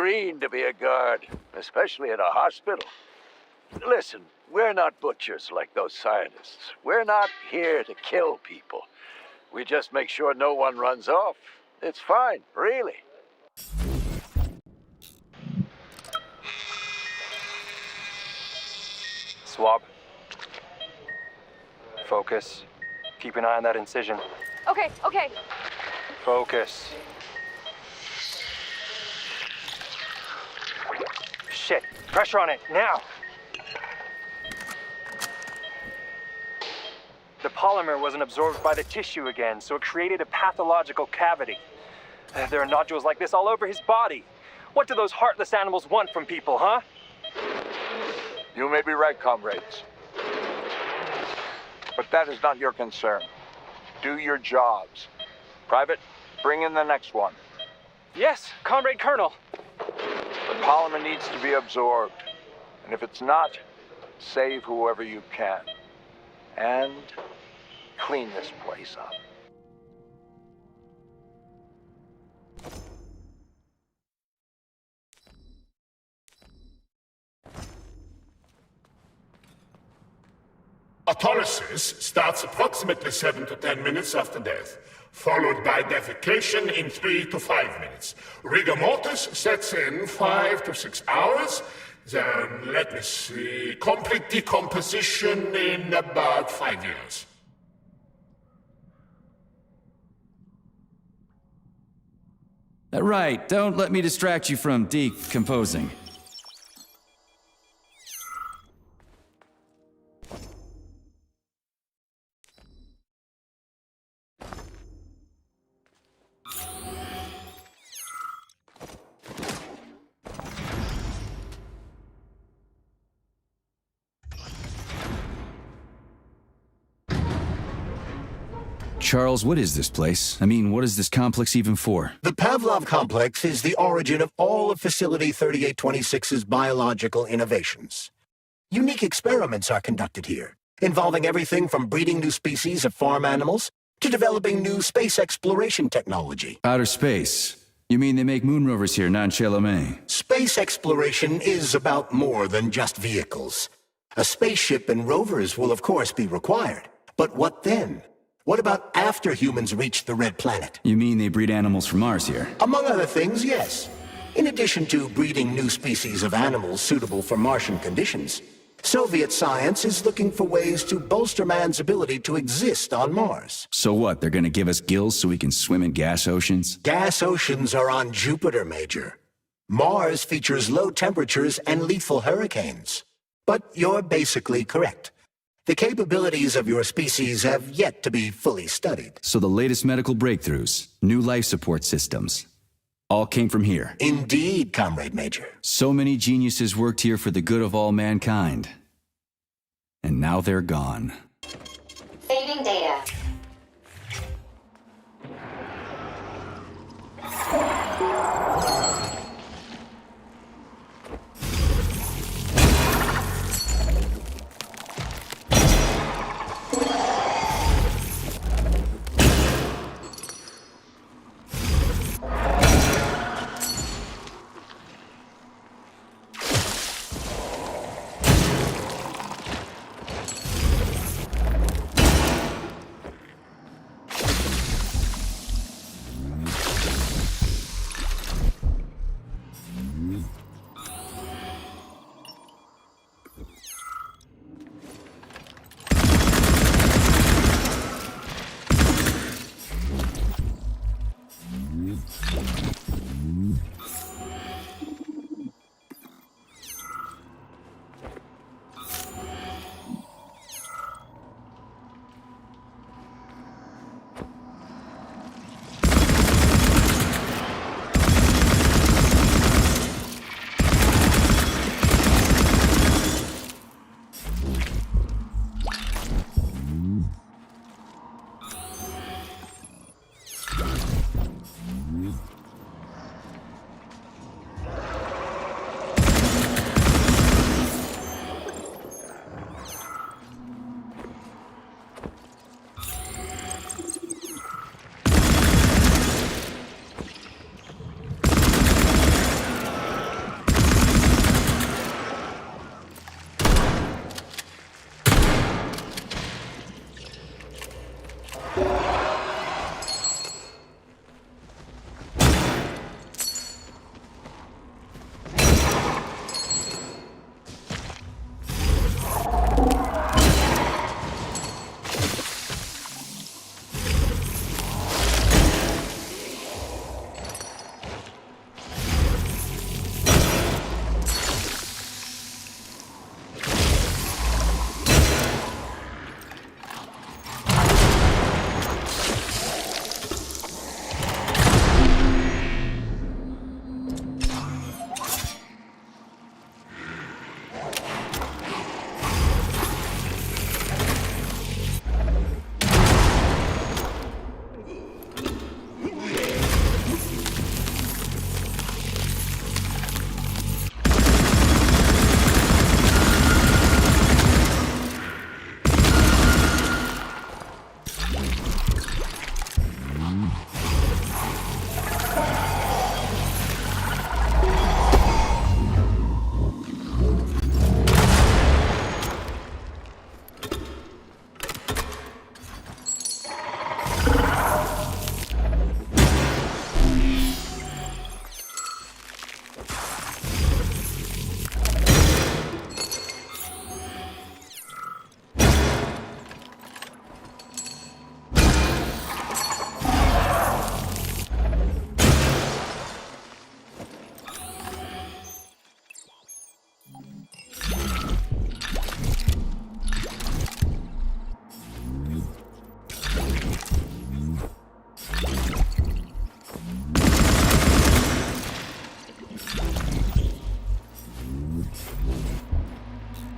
green to be a guard, especially at a hospital. Listen, we're not butchers like those scientists. We're not here to kill people. We just make sure no one runs off. It's fine, really. Swab. Focus. Keep an eye on that incision. Okay, okay. Focus. Shit. Pressure on it, now! The polymer wasn't absorbed by the tissue again, so it created a pathological cavity. There are nodules like this all over his body. What do those heartless animals want from people, huh? You may be right, comrades. But that is not your concern. Do your jobs. Private, bring in the next one. Yes, Comrade Colonel. The polymer needs to be absorbed. And if it's not, save whoever you can. And clean this place up. Autolysis starts approximately 7 to 10 minutes after death, followed by defecation in 3 to 5 minutes. Rigor mortis sets in 5 to 6 hours. Then, let me see, complete decomposition in about 5 years. Right, don't let me distract you from decomposing. Charles, what is this place? I mean, what is this complex even for? The Pavlov complex is the origin of all of Facility 3826's biological innovations. Unique experiments are conducted here, involving everything from breeding new species of farm animals to developing new space exploration technology. Outer space? You mean they make moon rovers here, not in Chelomey? Space exploration is about more than just vehicles. A spaceship and rovers will of course be required. But what then? What about after humans reach the Red Planet? You mean they breed animals from Mars here? Among other things, yes. In addition to breeding new species of animals suitable for Martian conditions, Soviet science is looking for ways to bolster man's ability to exist on Mars. So what, they're gonna give us gills so we can swim in gas oceans? Gas oceans are on Jupiter, Major. Mars features low temperatures and lethal hurricanes. But you're basically correct. The capabilities of your species have yet to be fully studied. So the latest medical breakthroughs, new life support systems, all came from here. Indeed, Comrade Major. So many geniuses worked here for the good of all mankind. And now they're gone. Saving data.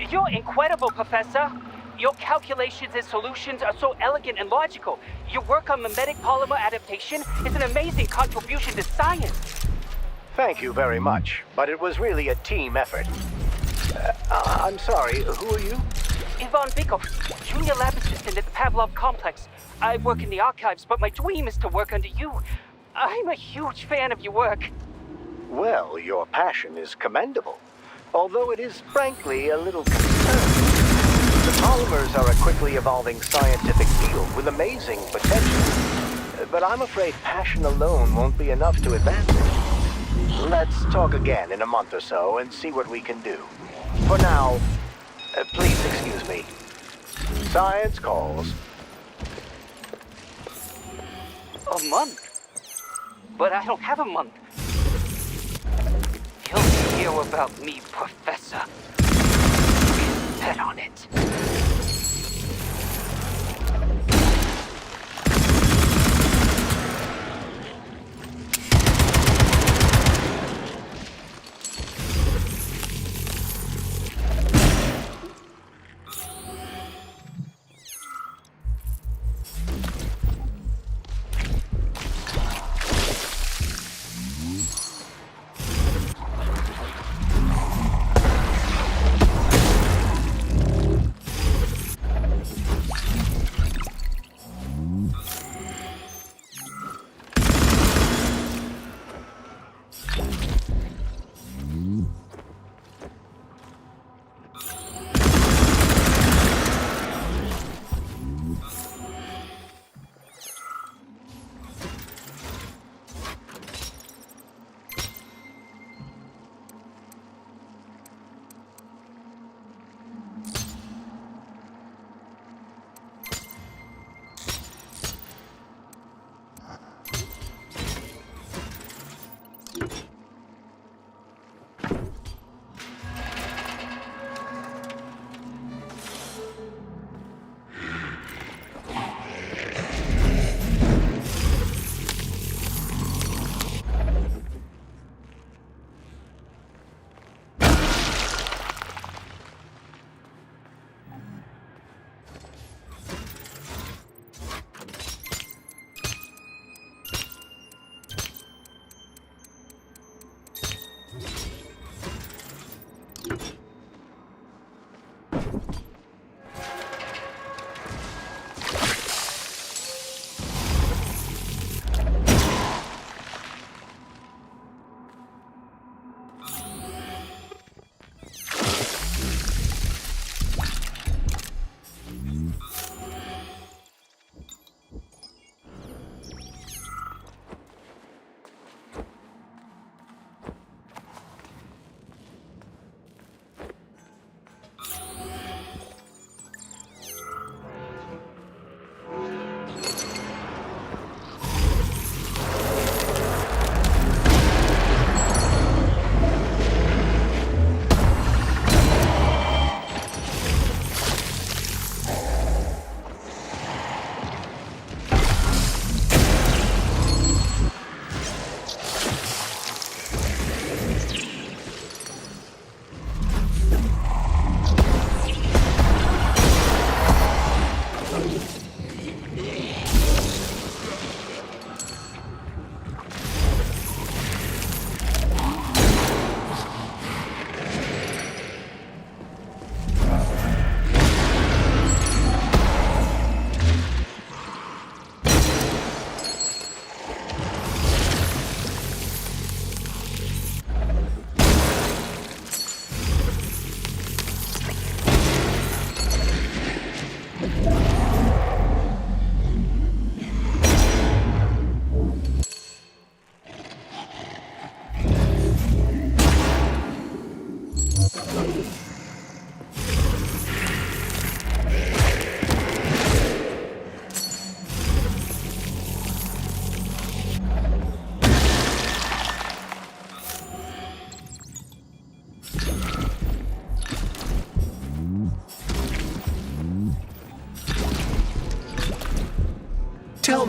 You're incredible, Professor. Your calculations and solutions are so elegant and logical. Your work on mimetic polymer adaptation is an amazing contribution to science. Thank you very much, but it was really a team effort. I'm sorry, who are you? Ivan Bikov, junior lab assistant at the Pavlov complex. I work in the archives, but my dream is to work under you. I'm a huge fan of your work. Well, your passion is commendable, although it is frankly a little concerning. The polymers are a quickly evolving scientific field with amazing potential, but I'm afraid passion alone won't be enough to advance it. Let's talk again in a month or so and see what we can do. For now, please excuse me. Science calls. A month? But I don't have a month. You'll hear about me, Professor. Bet on it.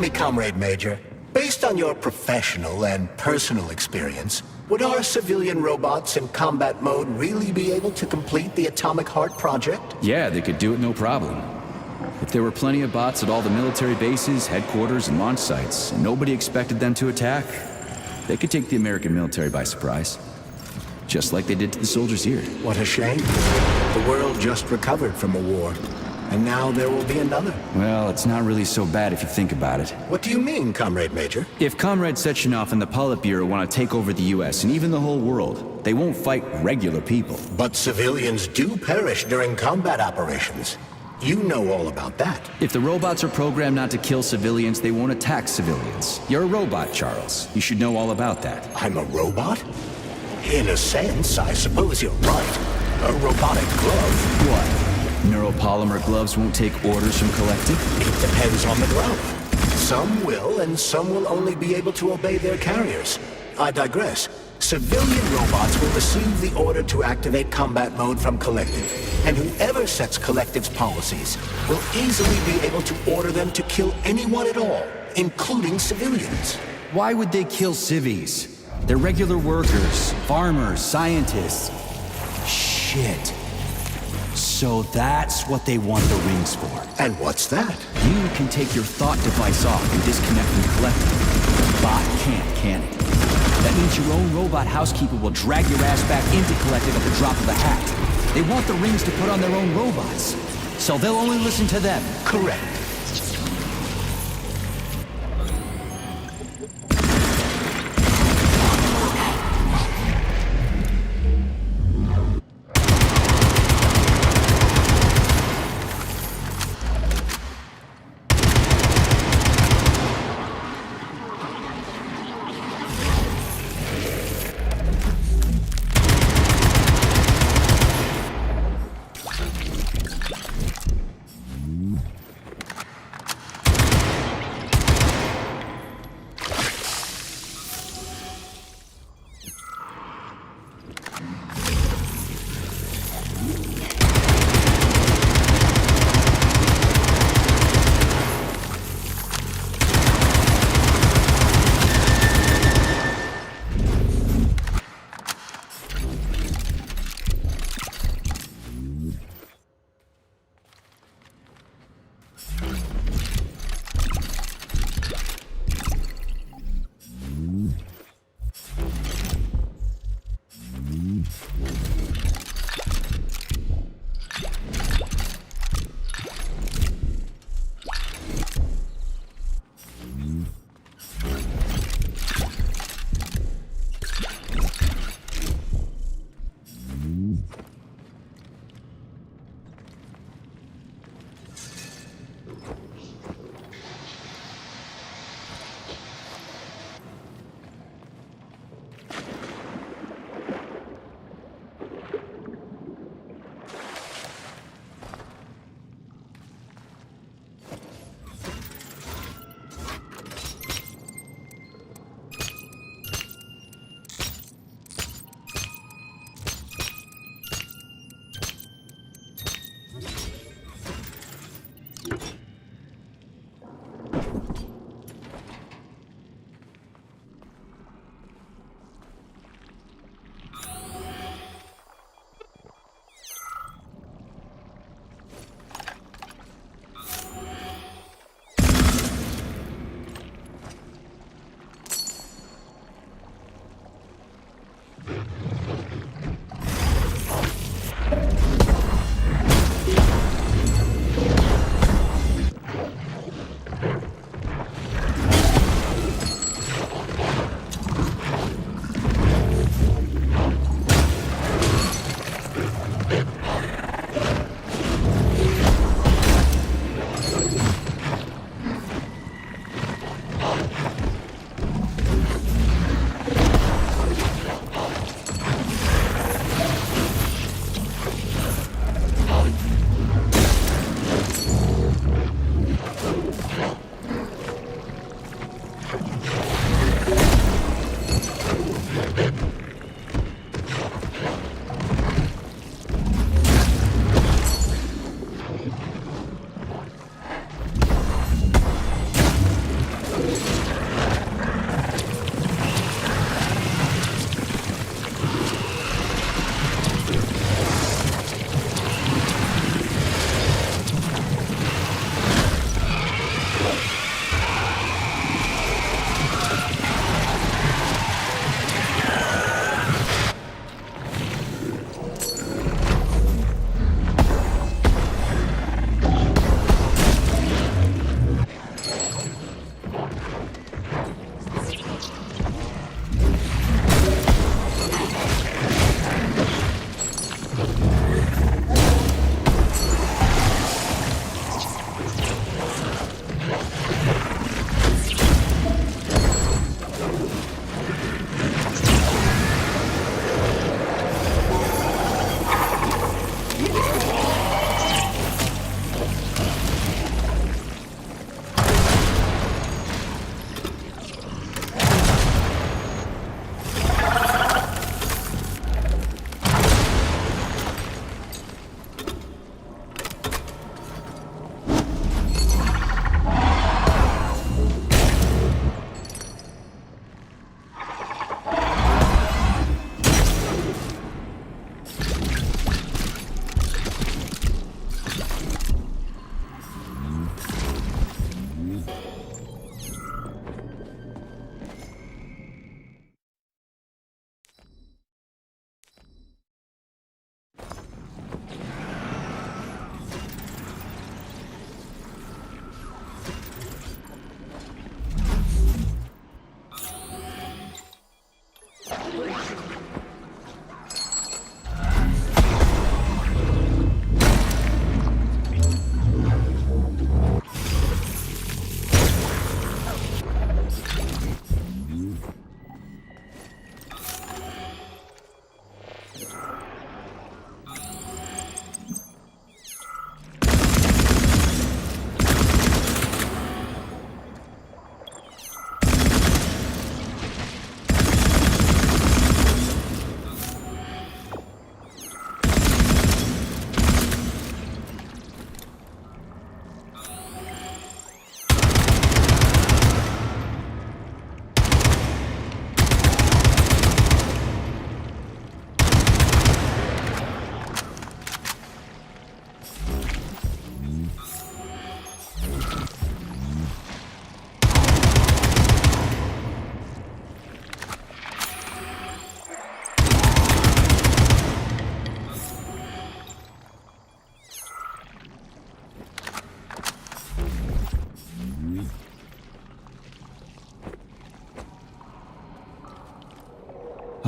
me, Comrade Major, based on your professional and personal experience, would our civilian robots in combat mode really be able to complete the Atomic Heart project? Yeah, they could do it no problem. If there were plenty of bots at all the military bases, headquarters, and launch sites, and nobody expected them to attack, they could take the American military by surprise. Just like they did to the soldiers here. What a shame. The world just recovered from a war, and now there will be another. Well, it's not really so bad if you think about it. What do you mean, Comrade Major? If Comrade Sechenov and the Politburo want to take over the US and even the whole world, they won't fight regular people. But civilians do perish during combat operations. You know all about that. If the robots are programmed not to kill civilians, they won't attack civilians. You're a robot, Charles. You should know all about that. I'm a robot? In a sense, I suppose you're right. A robotic glove. What? Neuropolymer gloves won't take orders from Collective? It depends on the glove. Some will, and some will only be able to obey their carriers. I digress. Civilian robots will receive the order to activate combat mode from Collective, and whoever sets Collective's policies will easily be able to order them to kill anyone at all, including civilians. Why would they kill civies? They're regular workers, farmers, scientists. Shit. So that's what they want the rings for. And what's that? You can take your thought device off and disconnect from Collective. Bot can't, can it? That means your own robot housekeeper will drag your ass back into Collective at the drop of a hat. They want the rings to put on their own robots, so they'll only listen to them. Correct.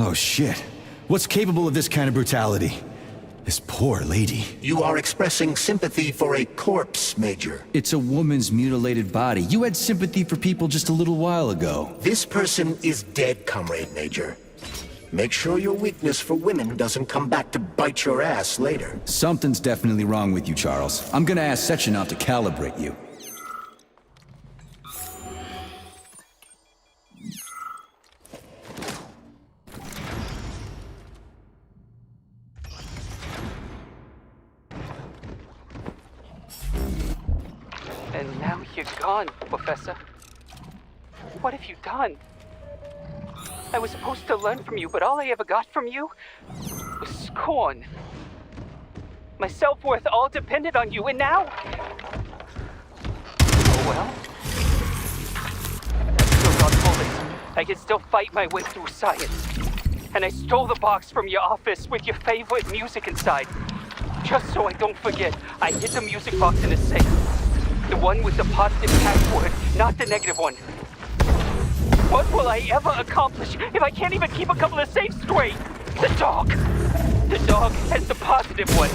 Oh shit. What's capable of this kind of brutality? This poor lady. You are expressing sympathy for a corpse, Major. It's a woman's mutilated body. You had sympathy for people just a little while ago. This person is dead, Comrade Major. Make sure your weakness for women doesn't come back to bite your ass later. Something's definitely wrong with you, Charles. I'm gonna ask Sechenov to calibrate you. And now you're gone, Professor. What have you done? I was supposed to learn from you, but all I ever got from you was scorn. My self-worth all depended on you, and now... Oh well. I still got bullets. I can still fight my way through science. And I stole the box from your office with your favorite music inside. Just so I don't forget, I hid the music box in a safe. The one with the positive password, not the negative one. What will I ever accomplish if I can't even keep a couple of safes straight? The dog! The dog has the positive one.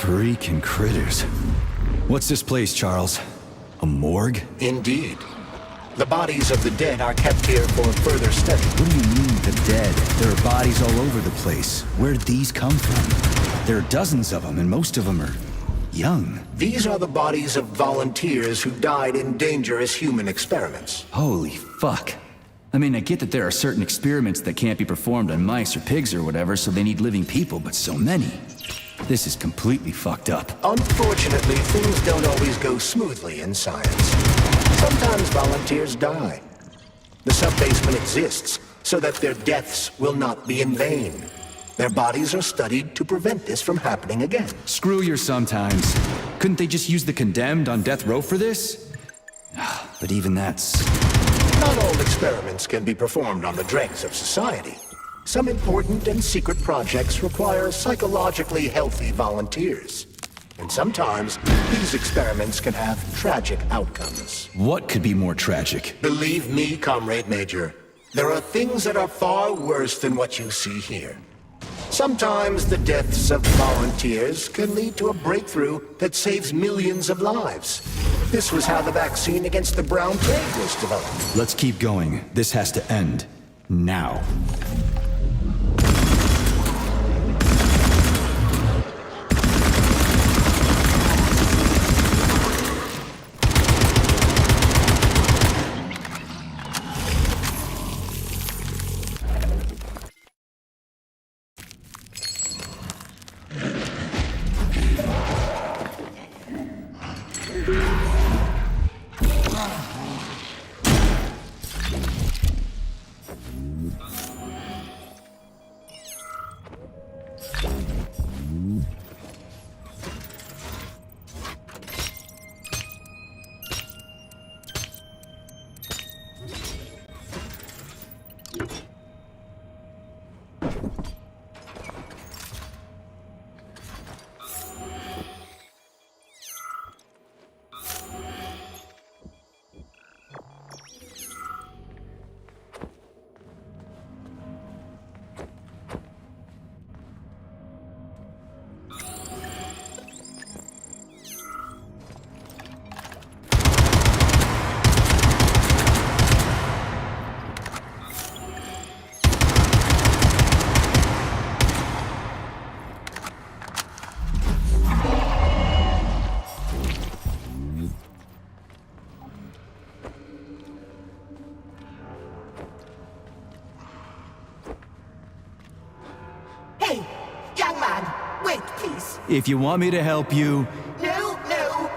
Freaking critters. What's this place, Charles? A morgue? Indeed. The bodies of the dead are kept here for further study. What do you mean, the dead? There are bodies all over the place. Where'd these come from? There are dozens of them, and most of them are young. These are the bodies of volunteers who died in dangerous human experiments. Holy fuck. I mean, I get that there are certain experiments that can't be performed on mice or pigs or whatever, so they need living people, but so many. This is completely fucked up. Unfortunately, things don't always go smoothly in science. Sometimes volunteers die. The sub-basement exists so that their deaths will not be in vain. Their bodies are studied to prevent this from happening again. Screw your sometimes. Couldn't they just use the condemned on death row for this? But even that's... Not all experiments can be performed on the dregs of society. Some important and secret projects require psychologically healthy volunteers. And sometimes, these experiments can have tragic outcomes. What could be more tragic? Believe me, Comrade Major, there are things that are far worse than what you see here. Sometimes the deaths of volunteers can lead to a breakthrough that saves millions of lives. This was how the vaccine against the brown plague was developed. Let's keep going. This has to end. Now. If you want me to help you, No, no.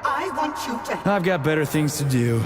I want you to. I've got better things to do.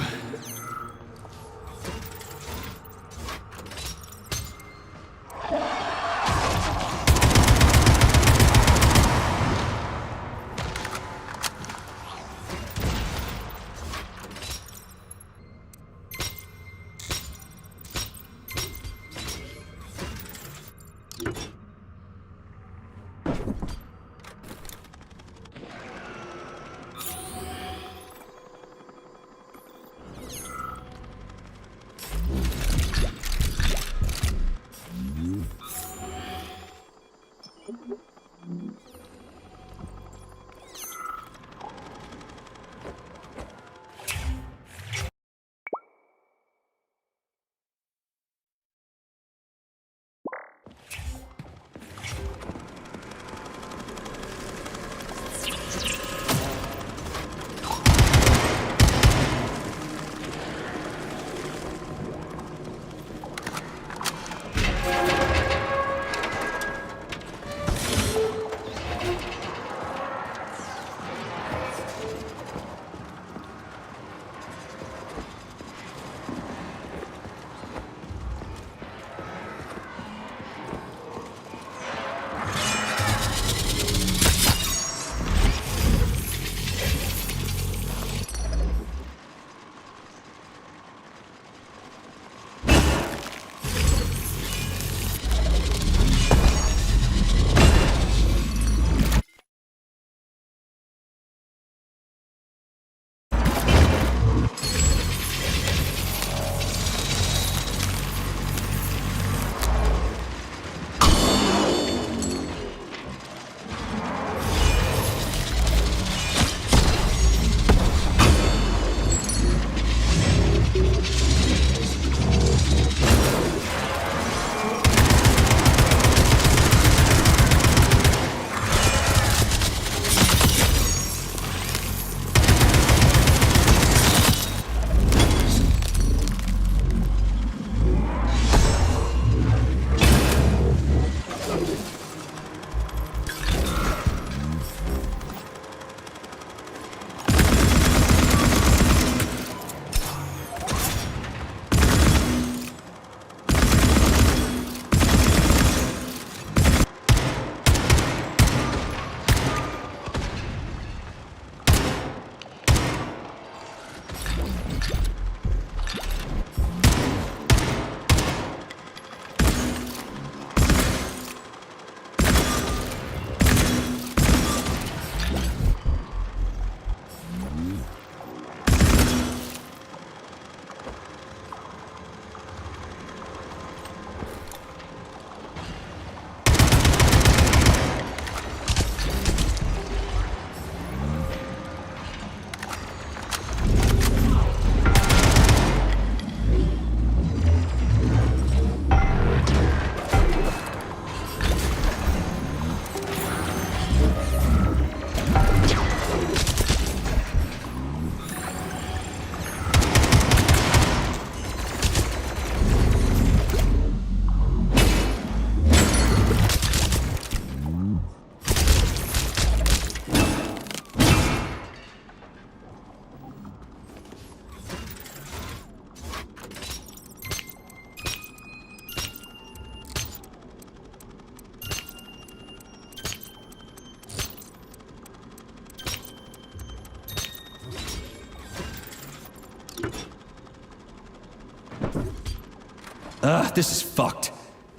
This is fucked.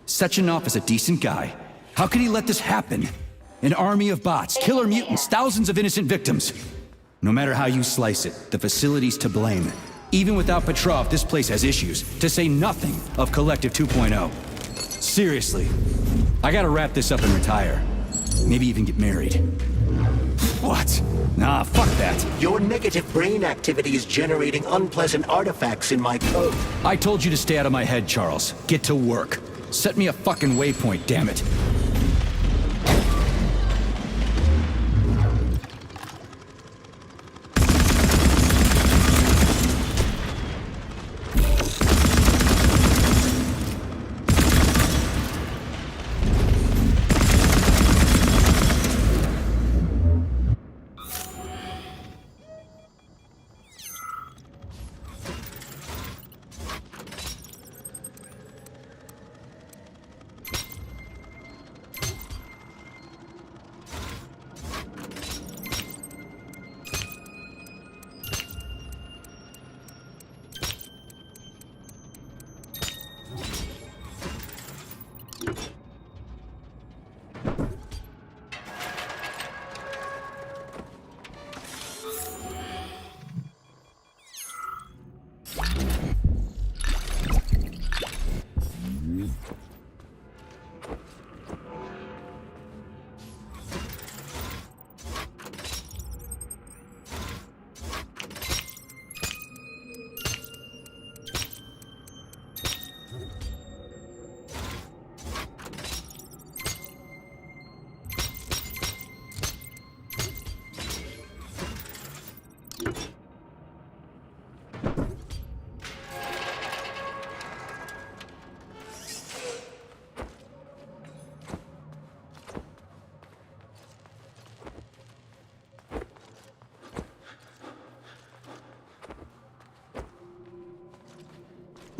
Sechenov is a decent guy. How could he let this happen? An army of bots, killer mutants, thousands of innocent victims. No matter how you slice it, the facility's to blame. Even without Petrov, this place has issues, to say nothing of Collective 2.0. Seriously, I gotta wrap this up and retire. Maybe even get married. What? Nah, fuck that. Your negative brain activity is generating unpleasant artifacts in my code. I told you to stay out of my head, Charles. Get to work. Set me a fucking waypoint, damn it.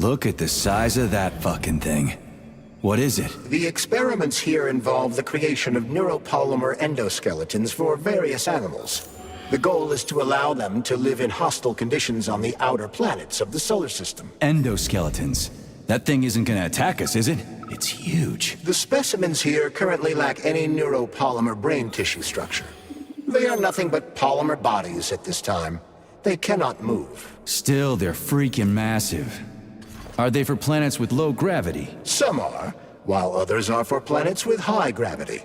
Look at the size of that fucking thing. What is it? The experiments here involve the creation of neuropolymer endoskeletons for various animals. The goal is to allow them to live in hostile conditions on the outer planets of the solar system. Endoskeletons. That thing isn't gonna attack us, is it? It's huge. The specimens here currently lack any neuropolymer brain tissue structure. They are nothing but polymer bodies at this time. They cannot move. Still, they're freaking massive. Are they for planets with low gravity? Some are, while others are for planets with high gravity.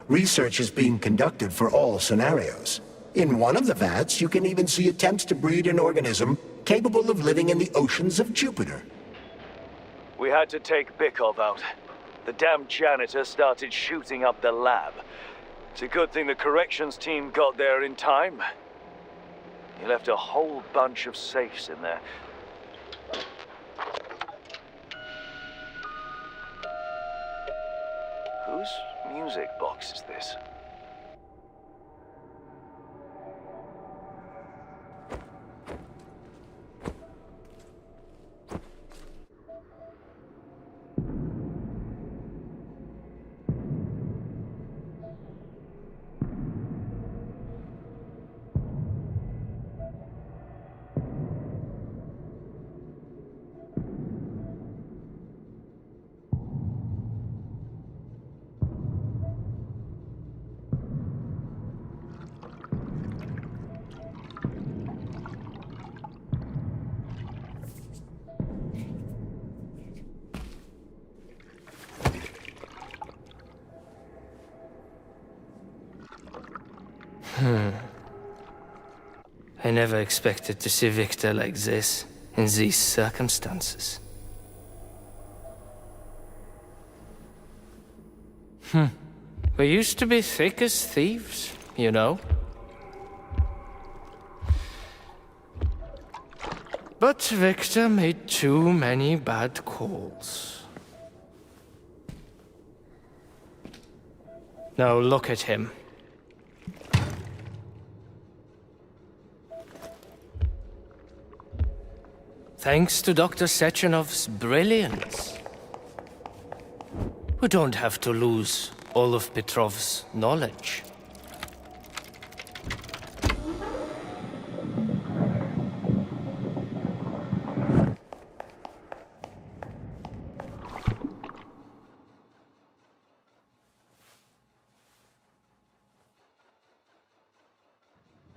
Research is being conducted for all scenarios. In one of the vats, you can even see attempts to breed an organism capable of living in the oceans of Jupiter. We had to take Bykov out. The damn janitor started shooting up the lab. It's a good thing the corrections team got there in time. He left a whole bunch of safes in there. Whose music box is this? I never expected to see Victor like this, in these circumstances. We used to be thick as thieves, you know? But Victor made too many bad calls. Now look at him. Thanks to Dr. Sechenov's brilliance, we don't have to lose all of Petrov's knowledge.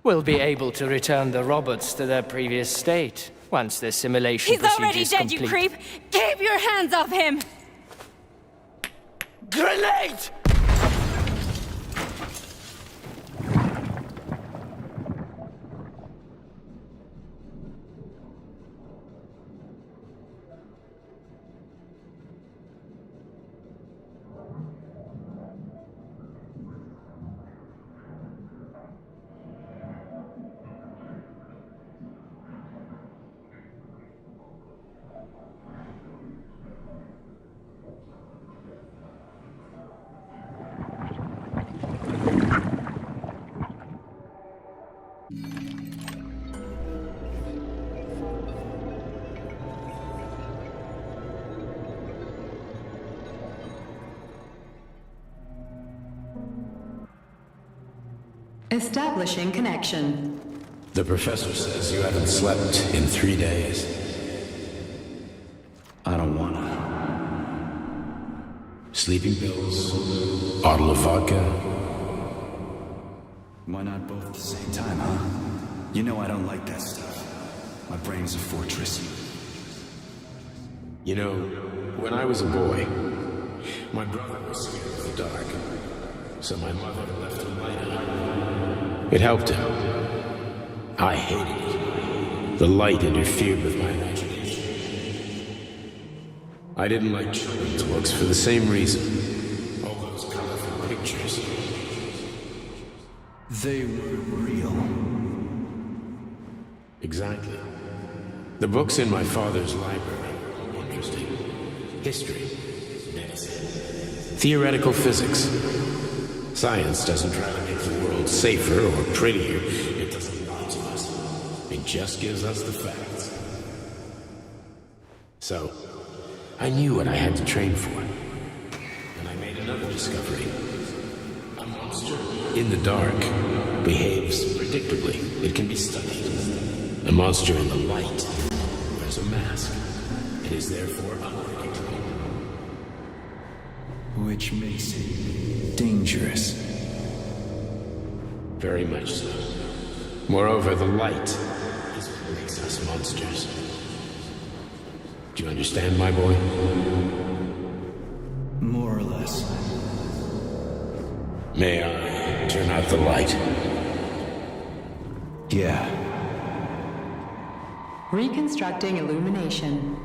We'll be able to return the robots to their previous state once the simulation procedure is complete. He's already dead, you creep! Keep your hands off him! Grenade! Establishing connection. The professor says you haven't slept in 3 days. I don't wanna. Sleeping pills, bottle of vodka. Why not both at the same time, huh? You know I don't like that stuff. My brain's a fortress. You know, when I was a boy, my brother was scared of the dark, so my mother left a light on. It helped him. I hated it. The light interfered with my imagination. I didn't like children's books for the same reason. All those colorful pictures. They were real. Exactly. The books in my father's library were interesting. History, medicine, theoretical physics. Science doesn't try to make the world safer or prettier. It doesn't lie to us. It just gives us the facts. So, I knew what I had to train for. And I made another discovery. A monster in the dark behaves predictably. It can be studied. A monster in the light wears a mask. It is therefore unpredictable. Which makes it dangerous. Very much so. Moreover, the light is what makes us monsters. Do you understand, my boy? More or less. May I turn out the light? Yeah. Reconstructing illumination.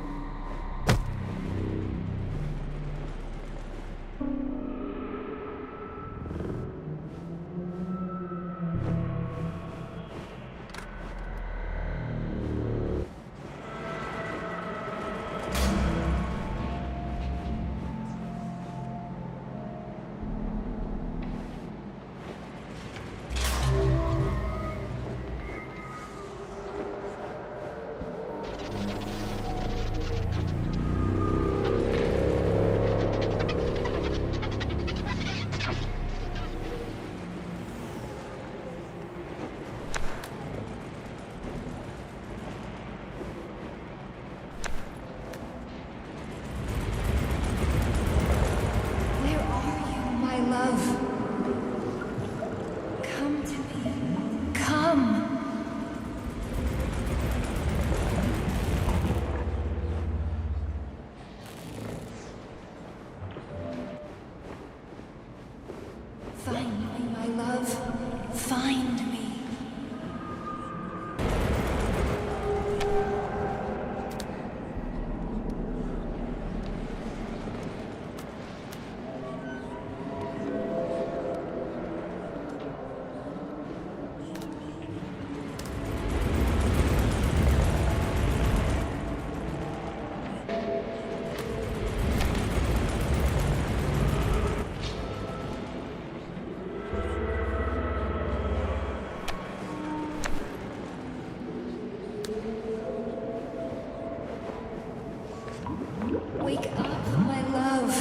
Wake up, my love.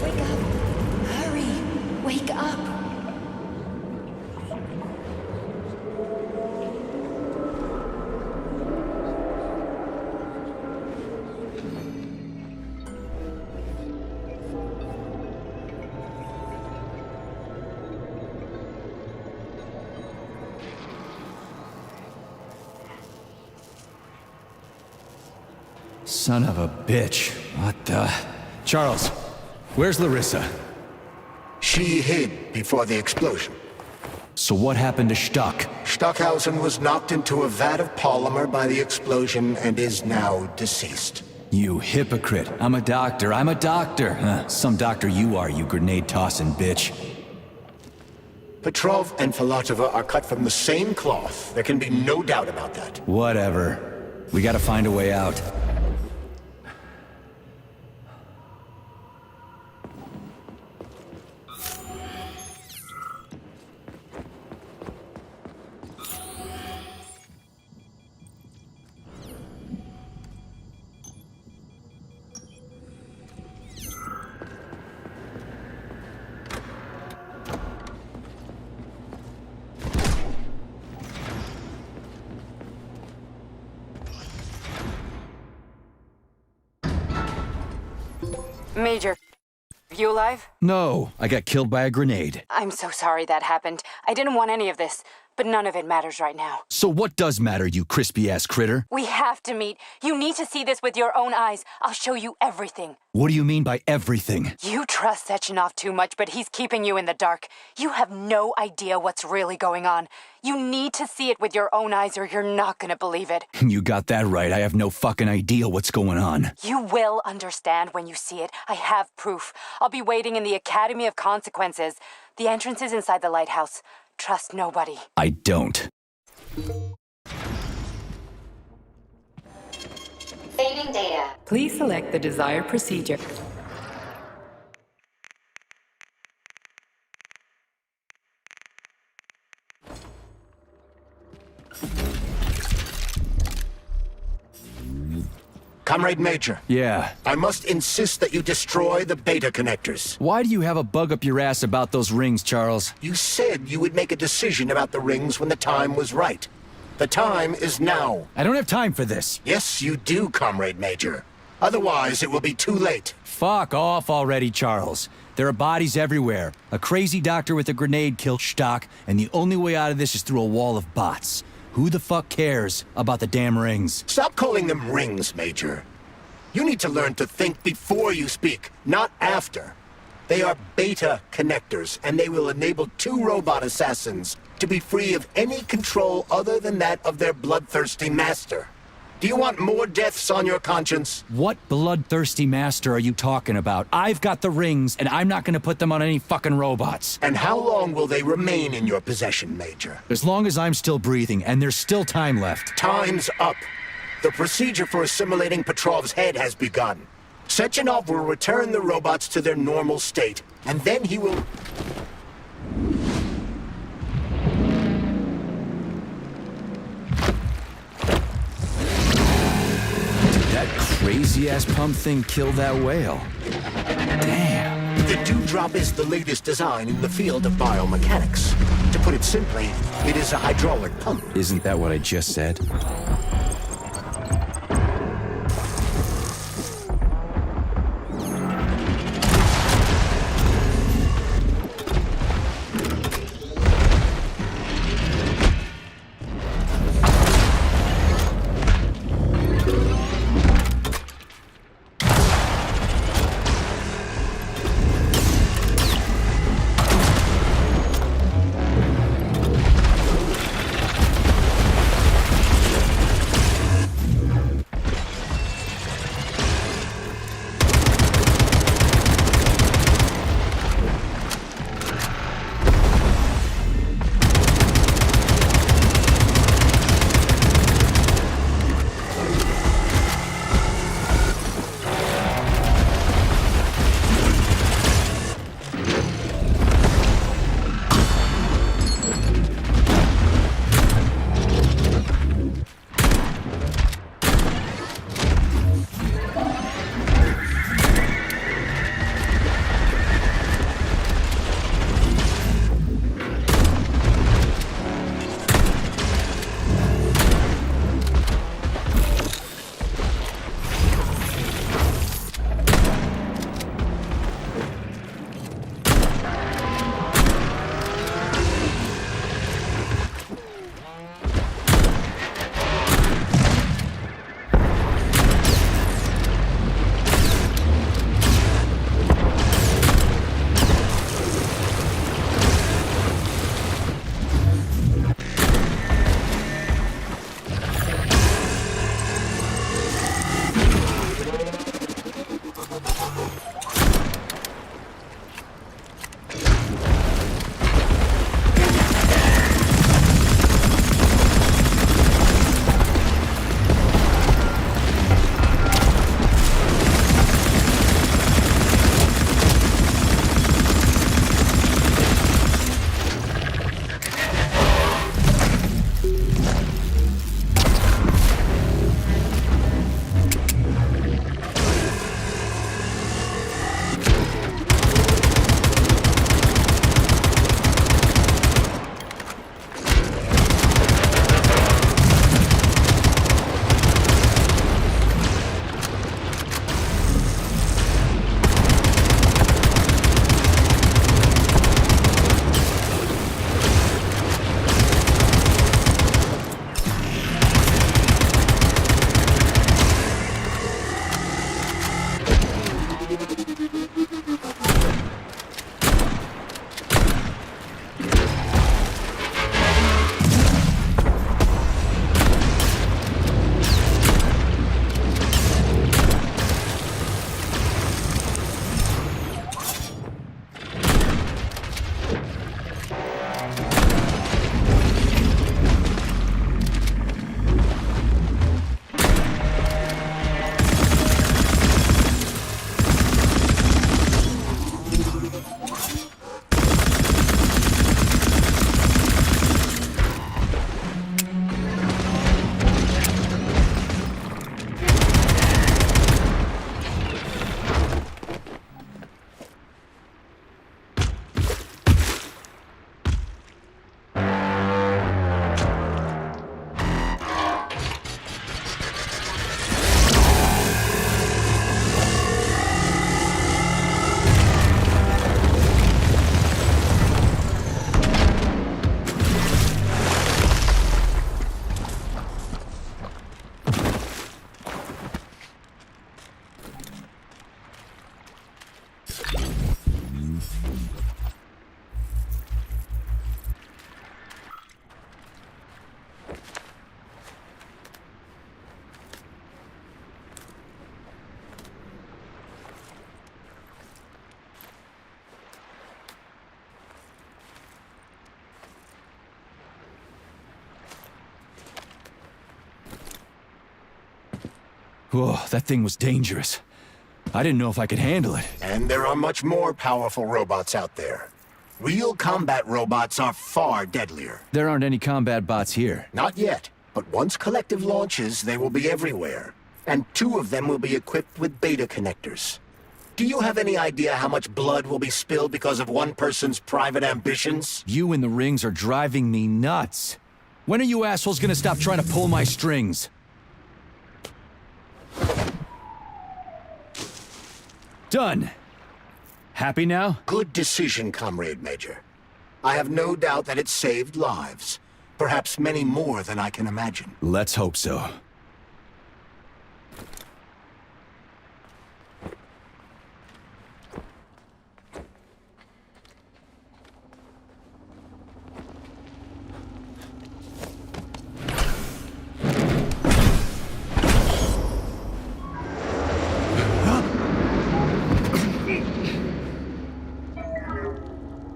Wake up. Hurry. Wake up. Son of a bitch. What the... Charles, where's Larissa? She hid before the explosion. So what happened to Stuck? Stockhausen was knocked into a vat of polymer by the explosion and is now deceased. You hypocrite. I'm a doctor. Some doctor you are, you grenade-tossing bitch. Petrov and Filatova are cut from the same cloth. There can be no doubt about that. Whatever. We gotta find a way out. Major, you alive? No, I got killed by a grenade. I'm so sorry that happened. I didn't want any of this, but none of it matters right now. So what does matter, you crispy-ass critter? We have to meet. You need to see this with your own eyes. I'll show you everything. What do you mean by everything? You trust Sechenov too much, but he's keeping you in the dark. You have no idea what's really going on. You need to see it with your own eyes or you're not gonna believe it. You got that right. I have no fucking idea what's going on. You will understand when you see it. I have proof. I'll be waiting in the Academy of Consequences. The entrance is inside the lighthouse. Trust nobody. I don't. Saving data. Please select the desired procedure. Comrade Major. Yeah. I must insist that you destroy the beta connectors. Why do you have a bug up your ass about those rings, Charles? You said you would make a decision about the rings when the time was right. The time is now. I don't have time for this. Yes, you do, Comrade Major. Otherwise, it will be too late. Fuck off already, Charles. There are bodies everywhere. A crazy doctor with a grenade killed Stock, and the only way out of this is through a wall of bots. Who the fuck cares about the damn rings? Stop calling them rings, Major. You need to learn to think before you speak, not after. They are beta connectors, and they will enable 2 robot assassins to be free of any control other than that of their bloodthirsty master. Do you want more deaths on your conscience? What bloodthirsty master are you talking about? I've got the rings, and I'm not gonna put them on any fucking robots. And how long will they remain in your possession, Major? As long as I'm still breathing, and there's still time left. Time's up. The procedure for assimilating Petrov's head has begun. Sechenov will return the robots to their normal state, and then he will... That crazy-ass pump thing killed that whale. Damn. The Dewdrop is the latest design in the field of biomechanics. To put it simply, it is a hydraulic pump. Isn't that what I just said? Whoa, that thing was dangerous. I didn't know if I could handle it. And there are much more powerful robots out there. Real combat robots are far deadlier. There aren't any combat bots here. Not yet, but once Collective launches, they will be everywhere. And 2 of them will be equipped with beta connectors. Do you have any idea how much blood will be spilled because of one person's private ambitions? You in the rings are driving me nuts. When are you assholes gonna stop trying to pull my strings? Done. Happy now? Good decision, Comrade Major. I have no doubt that it saved lives. Perhaps many more than I can imagine. Let's hope so.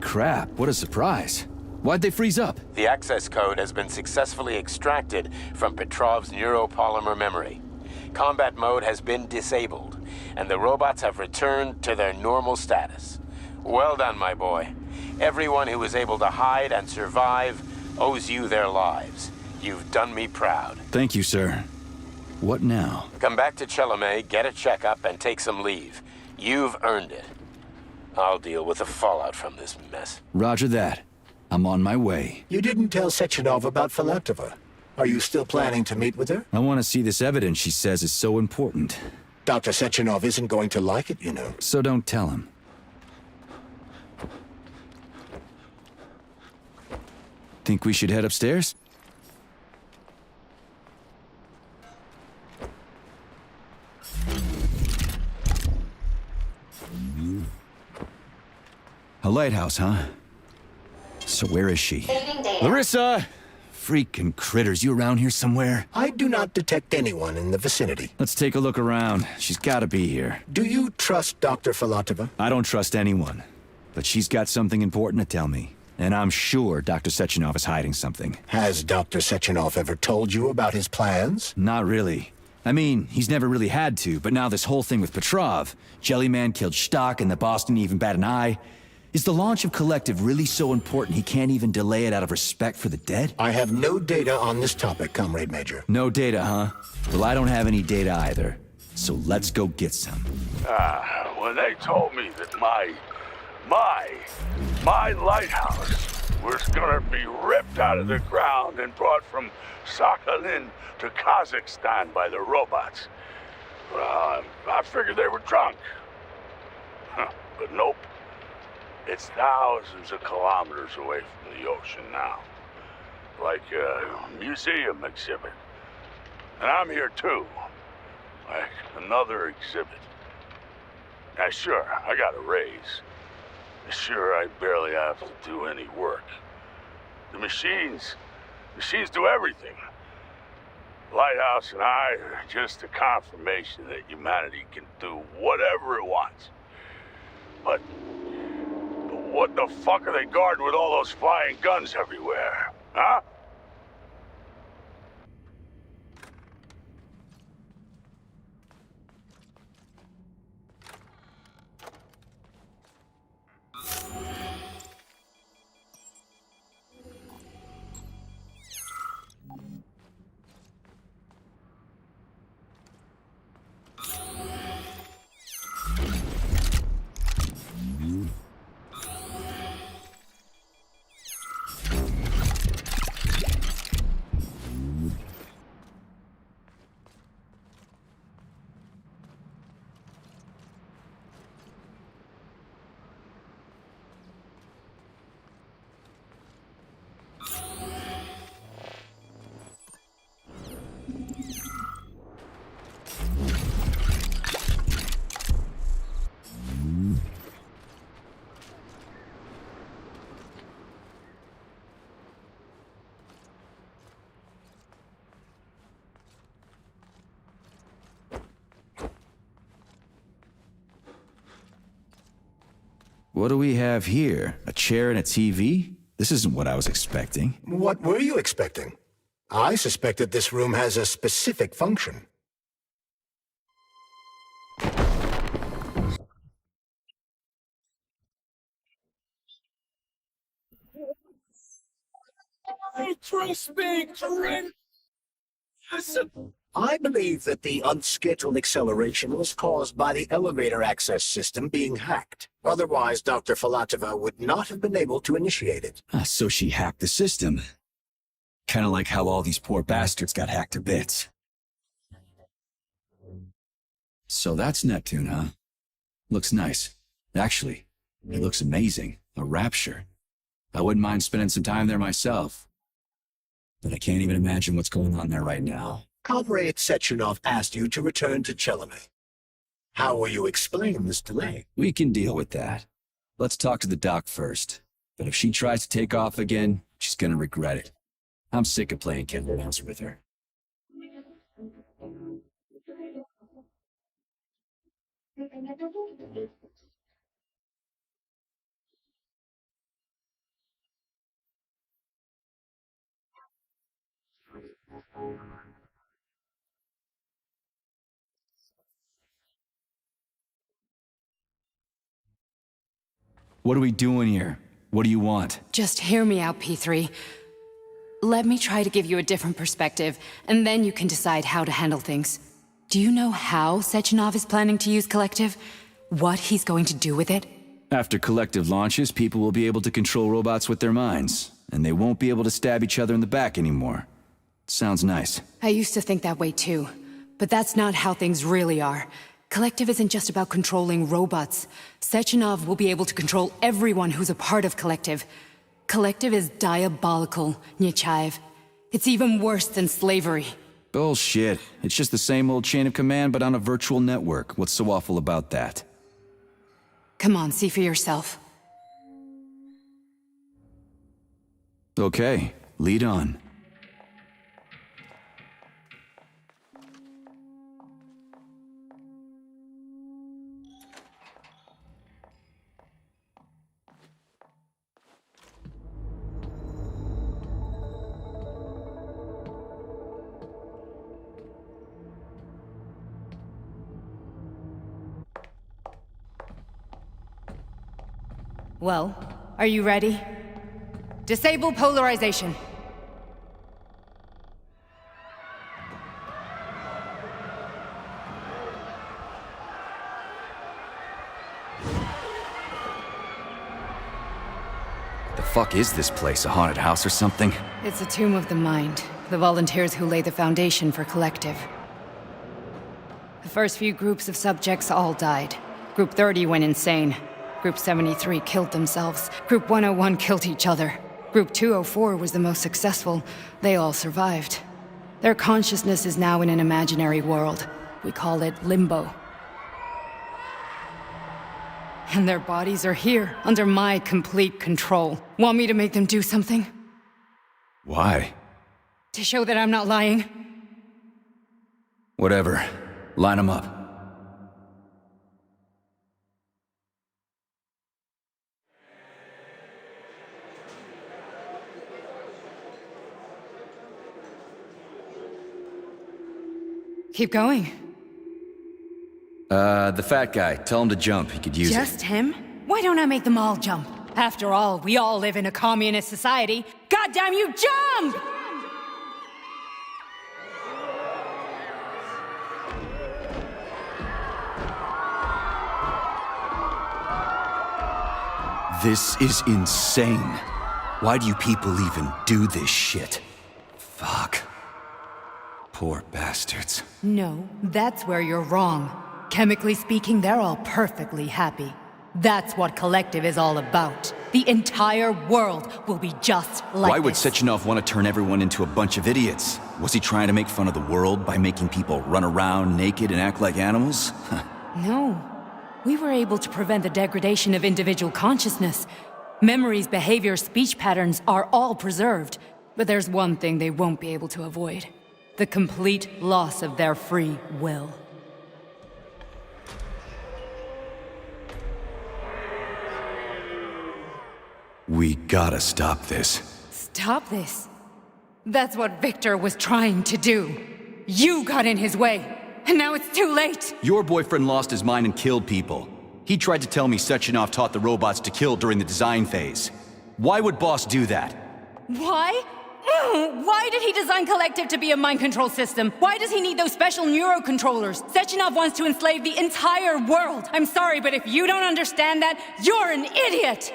Crap, what a surprise. Why'd they freeze up? The access code has been successfully extracted from Petrov's neuropolymer memory. Combat mode has been disabled, and the robots have returned to their normal status. Well done, my boy. Everyone who was able to hide and survive owes you their lives. You've done me proud. Thank you, sir. What now? Come back to Chelomey, get a checkup, and take some leave. You've earned it. I'll deal with the fallout from this mess. Roger that. I'm on my way. You didn't tell Sechenov about Filatova. Are you still planning to meet with her? I want to see this evidence she says is so important. Dr. Sechenov isn't going to like it, you know. So don't tell him. Think we should head upstairs? A lighthouse, huh? So where is she? Saving data. Larissa! Freaking critters, you around here somewhere? I do not detect anyone in the vicinity. Let's take a look around. She's gotta be here. Do you trust Dr. Filatova? I don't trust anyone. But she's got something important to tell me. And I'm sure Dr. Sechenov is hiding something. Has Dr. Sechenov ever told you about his plans? Not really. I mean, he's never really had to, but now this whole thing with Petrov, Jellyman killed Stock and the boss didn't even bat an eye. Is the launch of Collective really so important he can't even delay it out of respect for the dead? I have no data on this topic, Comrade Major. No data, huh? Well, I don't have any data either. So let's go get some. When they told me that my lighthouse was gonna be ripped out of the ground and brought from Sakhalin to Kazakhstan by the robots, well, I figured they were drunk. But nope. It's thousands of kilometers away from the ocean now. Like a museum exhibit. And I'm here too. Like another exhibit. Now sure, I got a raise. Sure, I barely have to do any work. The machines do everything. Lighthouse and I are just a confirmation that humanity can do whatever it wants. But what the fuck are they guarding with all those flying guns everywhere? Huh? What do we have here? A chair and a TV? This isn't what I was expecting. What were you expecting? I suspected this room has a specific function. Trust me, Corinne. I believe that the unscheduled acceleration was caused by the elevator access system being hacked. Otherwise, Dr. Filatova would not have been able to initiate it. So she hacked the system. Kinda like how all these poor bastards got hacked to bits. So that's Neptune, huh? Looks nice. Actually, it looks amazing. A rapture. I wouldn't mind spending some time there myself. But I can't even imagine what's going on there right now. Comrade Sechenov asked you to return to Chelome. How will you explain this delay? We can deal with that. Let's talk to the doc first. But if she tries to take off again, she's gonna regret it. I'm sick of playing kid announcer with her. What are we doing here? What do you want? Just hear me out, P3. Let me try to give you a different perspective, and then you can decide how to handle things. Do you know how Sechenov is planning to use Collective? What he's going to do with it? After Collective launches, people will be able to control robots with their minds, and they won't be able to stab each other in the back anymore. Sounds nice. I used to think that way too, but that's not how things really are. Collective isn't just about controlling robots. Sechenov will be able to control everyone who's a part of Collective. Collective is diabolical, Nechayev. It's even worse than slavery. Bullshit. It's just the same old chain of command, but on a virtual network. What's so awful about that? Come on, see for yourself. Okay, lead on. Well, are you ready? Disable polarization. The fuck is this place? A haunted house or something? It's a tomb of the mind. The volunteers who lay the foundation for Collective. The first few groups of subjects all died. Group 30 went insane. Group 73 killed themselves. Group 101 killed each other. Group 204 was the most successful. They all survived. Their consciousness is now in an imaginary world. We call it Limbo. And their bodies are here, under my complete control. Want me to make them do something? Why? To show that I'm not lying? Whatever. Line them up. Keep going. The fat guy. Tell him to jump. He could use it. Just him? Why don't I make them all jump? After all, we all live in a communist society. Goddamn you, jump! This is insane. Why do you people even do this shit? Fuck. Poor bastards. No, that's where you're wrong. Chemically speaking, they're all perfectly happy. That's what Collective is all about. The entire world will be just like Why would this. Sechenov want to turn everyone into a bunch of idiots? Was he trying to make fun of the world by making people run around naked and act like animals? No. We were able to prevent the degradation of individual consciousness. Memories, behavior, speech patterns are all preserved. But there's one thing they won't be able to avoid. The complete loss of their free will. We gotta stop this. Stop this. That's what Victor was trying to do. You got in his way, and now it's too late. Your boyfriend lost his mind and killed people. He tried to tell me Sechenov taught the robots to kill during the design phase. Why would Boss do that? Why? Why did he design Collective to be a mind control system? Why does he need those special neurocontrollers? Sechenov wants to enslave the entire world. I'm sorry, but if you don't understand that, you're an idiot!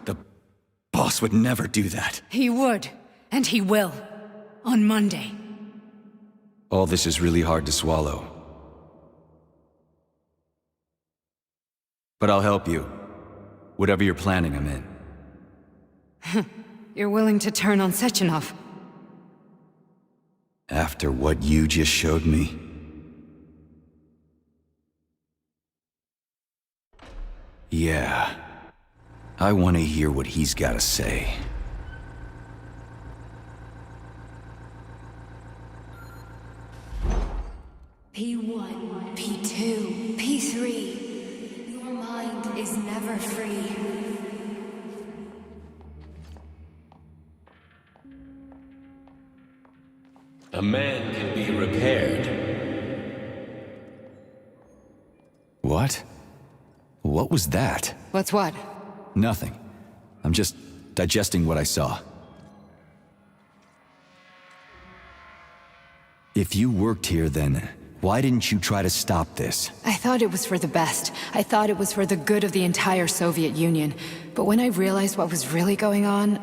The boss would never do that. He would, and he will. On Monday. All this is really hard to swallow. But I'll help you. Whatever you're planning, I'm in. You're willing to turn on Sechenov? After what you just showed me? Yeah. I want to hear what he's got to say. P1, P2, P3. Your mind is never free. A man can be repaired. What? What was that? What's what? Nothing. I'm just digesting what I saw. If you worked here, then why didn't you try to stop this? I thought it was for the best. I thought it was for the good of the entire Soviet Union. But when I realized what was really going on,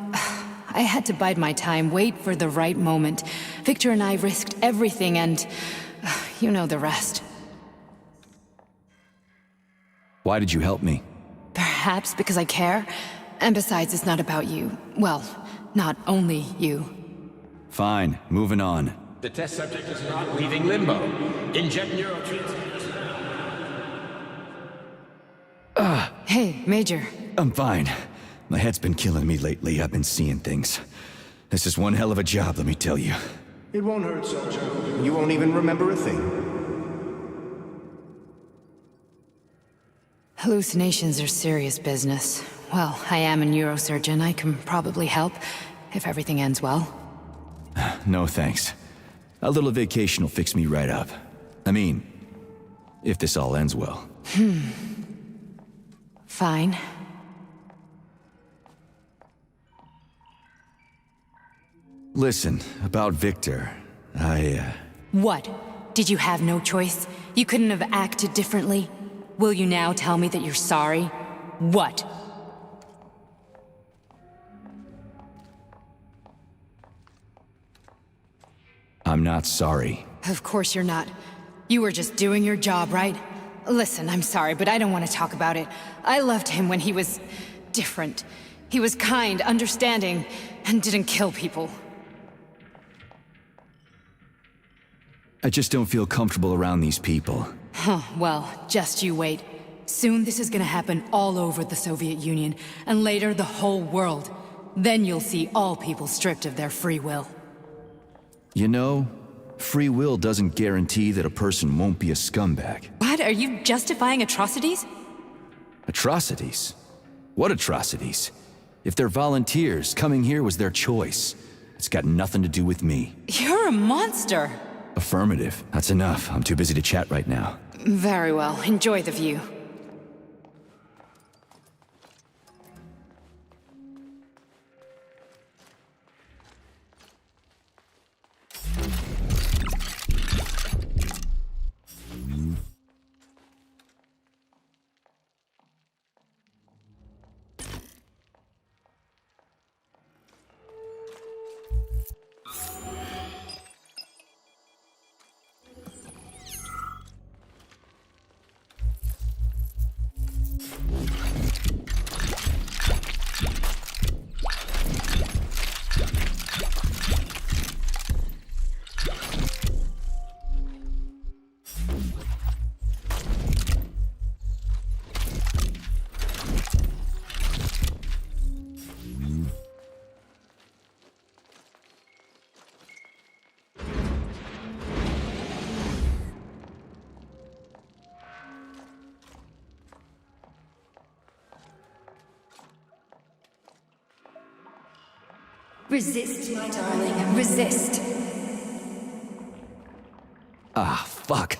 I had to bide my time, wait for the right moment. Victor and I risked everything and... you know the rest. Why did you help me? Perhaps because I care. And besides, it's not about you. Well, not only you. Fine, moving on. The test subject is not leaving limbo. Inject neurotransmitters. Hey, Major. I'm fine. My head's been killing me lately. I've been seeing things. This is one hell of a job, let me tell you. It won't hurt, soldier. You won't even remember a thing. Hallucinations are serious business. Well, I am a neurosurgeon. I can probably help, if everything ends well. No thanks. A little vacation will fix me right up. I mean, if this all ends well. Fine. Listen, about Victor, What? Did you have no choice? You couldn't have acted differently? Will you now tell me that you're sorry? What? I'm not sorry. Of course you're not. You were just doing your job, right? Listen, I'm sorry, but I don't want to talk about it. I loved him when he was... different. He was kind, understanding, and didn't kill people. I just don't feel comfortable around these people. Huh, well, just you wait. Soon this is gonna happen all over the Soviet Union, and later the whole world. Then you'll see all people stripped of their free will. You know, free will doesn't guarantee that a person won't be a scumbag. What? Are you justifying atrocities? Atrocities? What atrocities? If they're volunteers, coming here was their choice. It's got nothing to do with me. You're a monster! Affirmative. That's enough. I'm too busy to chat right now. Very well. Enjoy the view. Resist, my darling. Resist. Ah, fuck.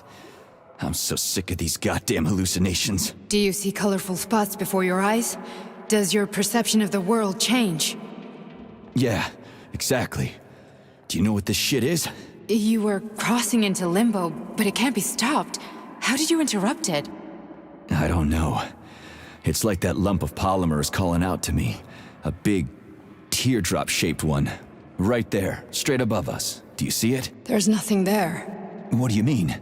I'm I'm so sick of these goddamn hallucinations. Do you see colorful spots before your eyes? Does your perception of the world change? Yeah, exactly. Do you know what this shit is? You were crossing into limbo, but it can't be stopped. How did you interrupt it? I don't know. It's like that lump of polymer is calling out to me. A big, teardrop-shaped one. Right there, straight above us. Do you see it? There's nothing there. What do you mean?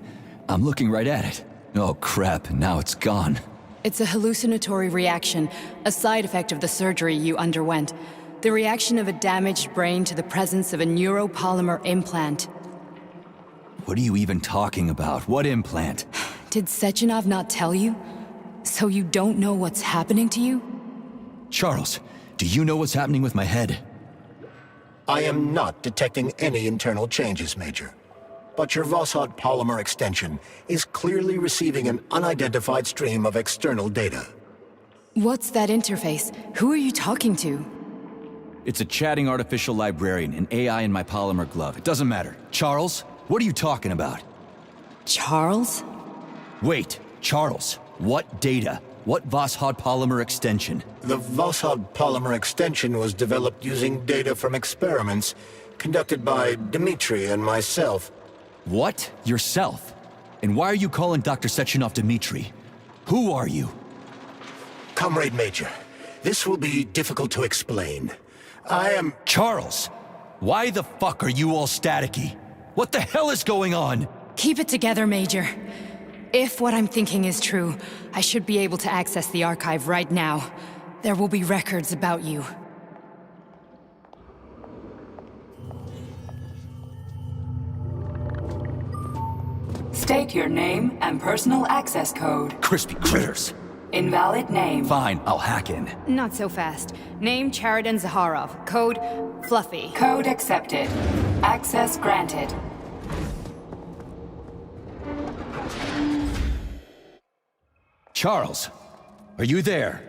I'm looking right at it. Oh crap, now it's gone. It's a hallucinatory reaction, a side effect of the surgery you underwent. The reaction of a damaged brain to the presence of a neuropolymer implant. What are you even talking about? What implant? Did Sechenov not tell you? So you don't know what's happening to you? Charles, do you know what's happening with my head? I am not detecting any internal changes, Major. But your Voskhod polymer extension is clearly receiving an unidentified stream of external data. What's that interface? Who are you talking to? It's a chatting artificial librarian, an AI in my polymer glove. It doesn't matter. Charles, what are you talking about? Charles? Wait, Charles, what data? What Voskhod polymer extension? The Voskhod polymer extension was developed using data from experiments conducted by Dmitri and myself. What? Yourself? And why are you calling Dr. Sechenov Dmitri? Who are you? Comrade Major, this will be difficult to explain. I am... Charles! Why the fuck are you all staticky? What the hell is going on? Keep it together, Major. If what I'm thinking is true, I should be able to access the archive right now. There will be records about you. State your name and personal access code. Crispy critters. Invalid name. Fine, I'll hack in. Not so fast. Name Chariton Zaharov. Code Fluffy. Code accepted. Access granted. Charles, are you there?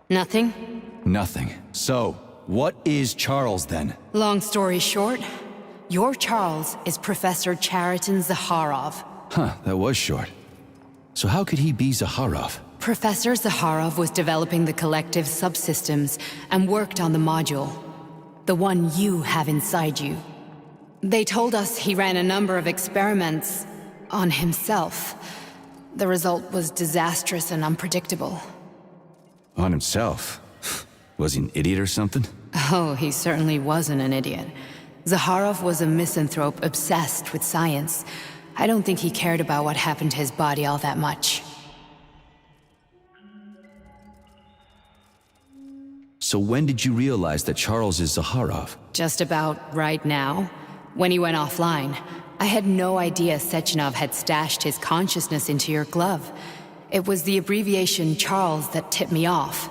Nothing? Nothing. So, what is Charles then? Long story short, your Charles is Professor Chariton Zaharov. Huh, that was short. So how could he be Zaharov? Professor Zaharov was developing the collective subsystems and worked on the module. The one you have inside you. They told us he ran a number of experiments on himself. The result was disastrous and unpredictable. On himself? Was he an idiot or something? Oh, he certainly wasn't an idiot. Zaharov was a misanthrope obsessed with science. I don't think he cared about what happened to his body all that much. So when did you realize that Charles is Zaharov? Just about right now. When he went offline. I had no idea Sechenov had stashed his consciousness into your glove. It was the abbreviation Charles that tipped me off.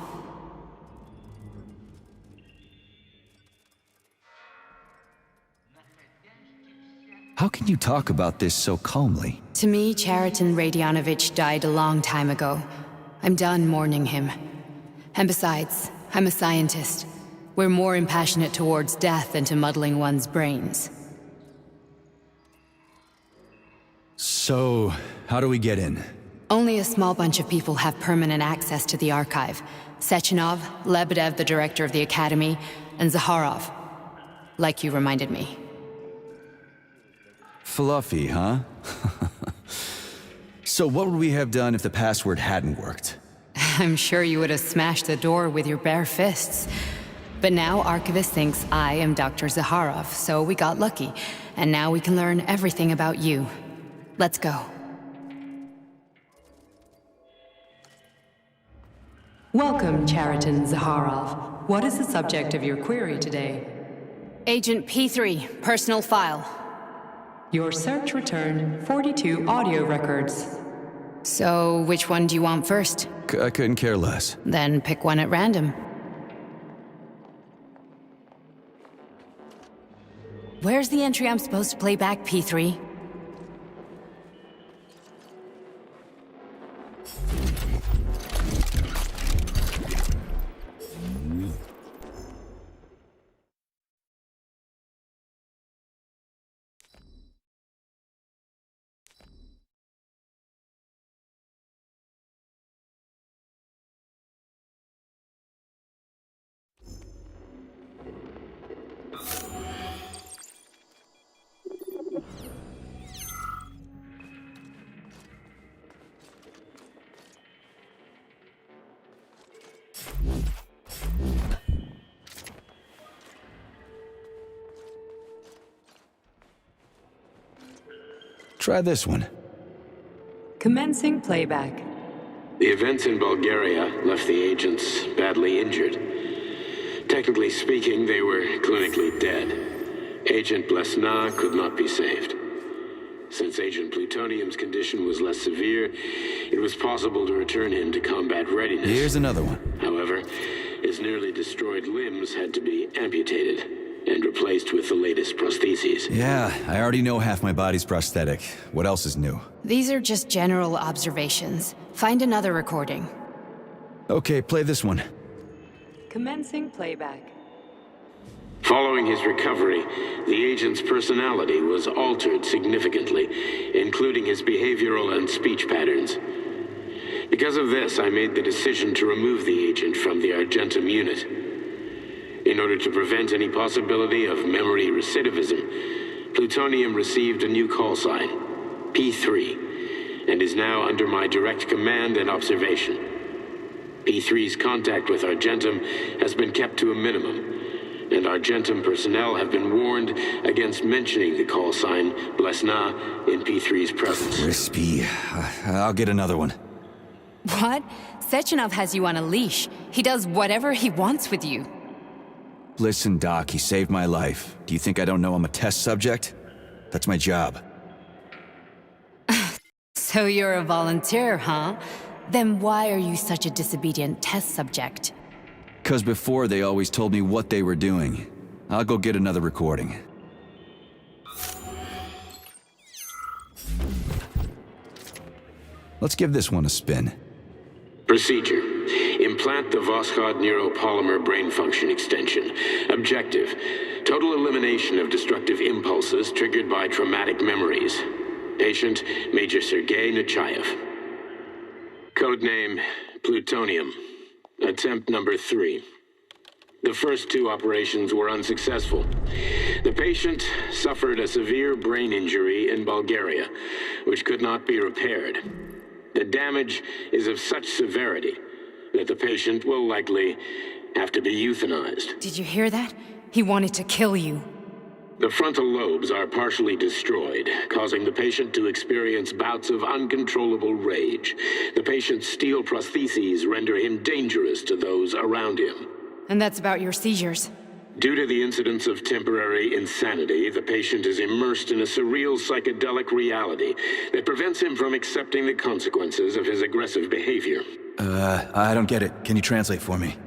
How can you talk about this so calmly? To me, Chariton Radionovich died a long time ago. I'm done mourning him. And besides, I'm a scientist. We're more impassionate towards death than to muddling one's brains. So, how do we get in? Only a small bunch of people have permanent access to the archive. Sechenov, Lebedev, the director of the Academy, and Zaharov. Like you reminded me. Fluffy, huh? So what would we have done if the password hadn't worked? I'm sure you would have smashed the door with your bare fists. But now Archivist thinks I am Dr. Zaharov, so we got lucky. And now we can learn everything about you. Let's go. Welcome, Chariton Zaharov. What is the subject of your query today? Agent P3, personal file. Your search returned 42 audio records. So, which one do you want first? I couldn't care less. Then pick one at random. Where's the entry I'm supposed to play back, P3? Try this one. Commencing playback. The events in Bulgaria left the agents badly injured. Technically speaking, they were clinically dead. Agent Blesna could not be saved. Since Agent Plutonium's condition was less severe, it was possible to return him to combat readiness. Here's another one. However, his nearly destroyed limbs had to be amputated and replaced with the latest prostheses. Yeah, I already know half my body's prosthetic. What else is new? These are just general observations. Find another recording. Okay, play this one. Commencing playback. Following his recovery, the agent's personality was altered significantly, including his behavioral and speech patterns. Because of this, I made the decision to remove the agent from the Argentum unit. In order to prevent any possibility of memory recidivism, Plutonium received a new call sign, P3, and is now under my direct command and observation. P3's contact with Argentum has been kept to a minimum, and Argentum personnel have been warned against mentioning the call sign Blesna in P3's presence. Crispy. I'll get another one. What? Sechenov has you on a leash. He does whatever he wants with you. Listen, Doc, he saved my life. Do you think I don't know I'm a test subject? That's my job. So you're a volunteer, huh? Then why are you such a disobedient test subject? 'Cause before they always told me what they were doing. I'll go get another recording. Let's give this one a spin. Procedure. Implant the Voskhod neuropolymer brain function extension. Objective. Total elimination of destructive impulses triggered by traumatic memories. Patient, Major Sergei Nechayev. Codename, Plutonium. Attempt number 3. The first 2 operations were unsuccessful. The patient suffered a severe brain injury in Bulgaria, which could not be repaired. The damage is of such severity that the patient will likely have to be euthanized. Did you hear that? He wanted to kill you. The frontal lobes are partially destroyed, causing the patient to experience bouts of uncontrollable rage. The patient's steel prostheses render him dangerous to those around him. And that's about your seizures. Due to the incidence of temporary insanity, the patient is immersed in a surreal psychedelic reality that prevents him from accepting the consequences of his aggressive behavior. I don't get it. Can you translate for me?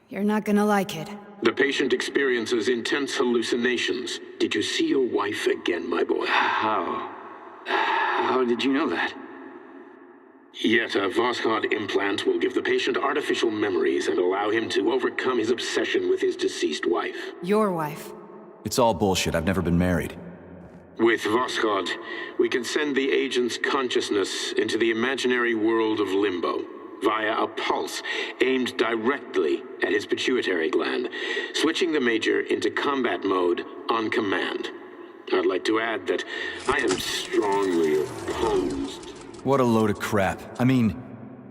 You're not gonna like it. The patient experiences intense hallucinations. Did you see your wife again, my boy? How did you know that? Yet a Voskhod implant will give the patient artificial memories and allow him to overcome his obsession with his deceased wife. Your wife. It's all bullshit. I've never been married. With Voskhod, we can send the agent's consciousness into the imaginary world of limbo via a pulse aimed directly at his pituitary gland, switching the Major into combat mode on command. I'd like to add that I am strongly opposed. What a load of crap. I mean,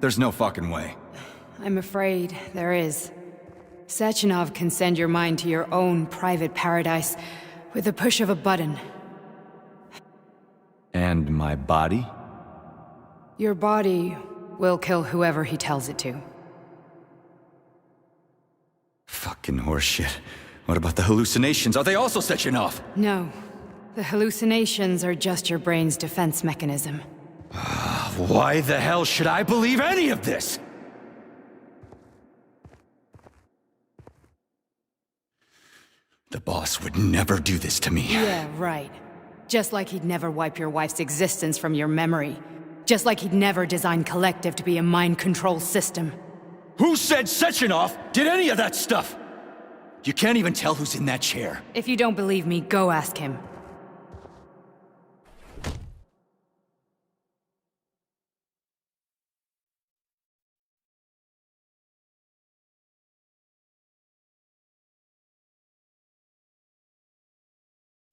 there's no fucking way. I'm afraid there is. Sechenov can send your mind to your own private paradise with the push of a button. And my body? Your body will kill whoever he tells it to. Fucking horseshit. What about the hallucinations? Are they also Sechenov? No. The hallucinations are just your brain's defense mechanism. Why the hell should I believe any of this? The boss would never do this to me. Yeah, right. Just like he'd never wipe your wife's existence from your memory. Just like he'd never design Collective to be a mind control system. Who said Sechenov did any of that stuff? You can't even tell who's in that chair. If you don't believe me, go ask him.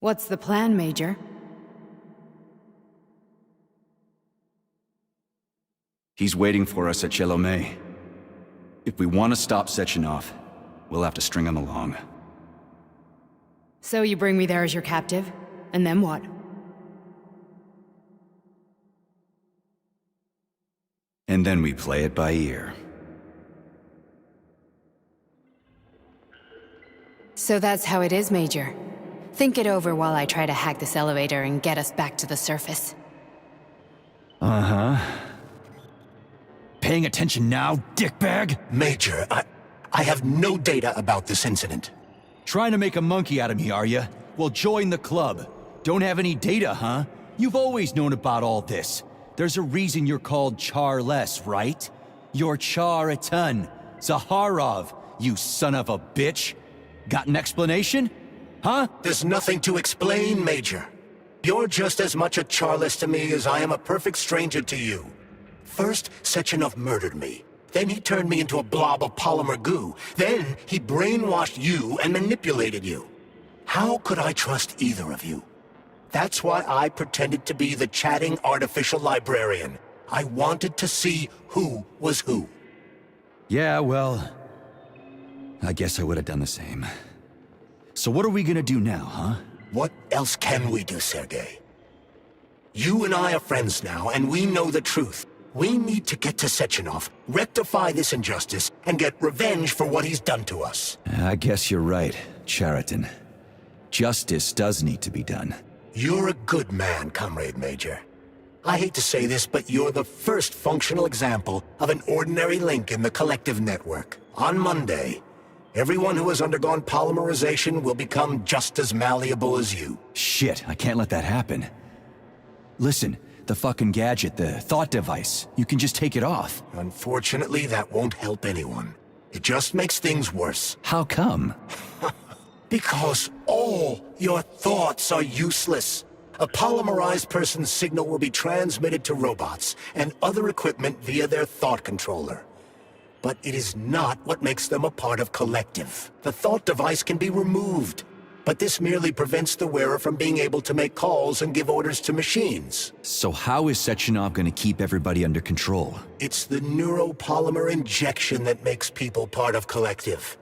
What's the plan, Major? He's waiting for us at Chelomey. If we want to stop Sechenov, we'll have to string him along. So you bring me there as your captive? And then what? And then we play it by ear. So that's how it is, Major. Think it over while I try to hack this elevator and get us back to the surface. Uh-huh. Paying attention now, dickbag? Major, I have no data about this incident. Trying to make a monkey out of me, are ya? Well, join the club. Don't have any data, huh? You've always known about all this. There's a reason you're called Charless, right? You're Char-Aton Zaharov, you son of a bitch. Got an explanation? Huh? There's nothing to explain, Major. You're just as much a Charless to me as I am a perfect stranger to you. First, Sechenov murdered me. Then he turned me into a blob of polymer goo. Then he brainwashed you and manipulated you. How could I trust either of you? That's why I pretended to be the chatting artificial librarian. I wanted to see who was who. Yeah, well, I guess I would have done the same. So what are we gonna do now, huh? What else can we do, Sergei? You and I are friends now, and we know the truth. We need to get to Sechenov, rectify this injustice, and get revenge for what he's done to us. I guess you're right, Chariton. Justice does need to be done. You're a good man, Comrade Major. I hate to say this, but you're the first functional example of an ordinary link in the collective network. On Monday, everyone who has undergone polymerization will become just as malleable as you. Shit, I can't let that happen. Listen, the fucking gadget, the thought device, you can just take it off. Unfortunately, that won't help anyone. It just makes things worse. How come? Because all your thoughts are useless. A polymerized person's signal will be transmitted to robots and other equipment via their thought controller. But it is not what makes them a part of Collective. The thought device can be removed, but this merely prevents the wearer from being able to make calls and give orders to machines. So how is Sechenov gonna keep everybody under control? It's the neuropolymer injection that makes people part of Collective.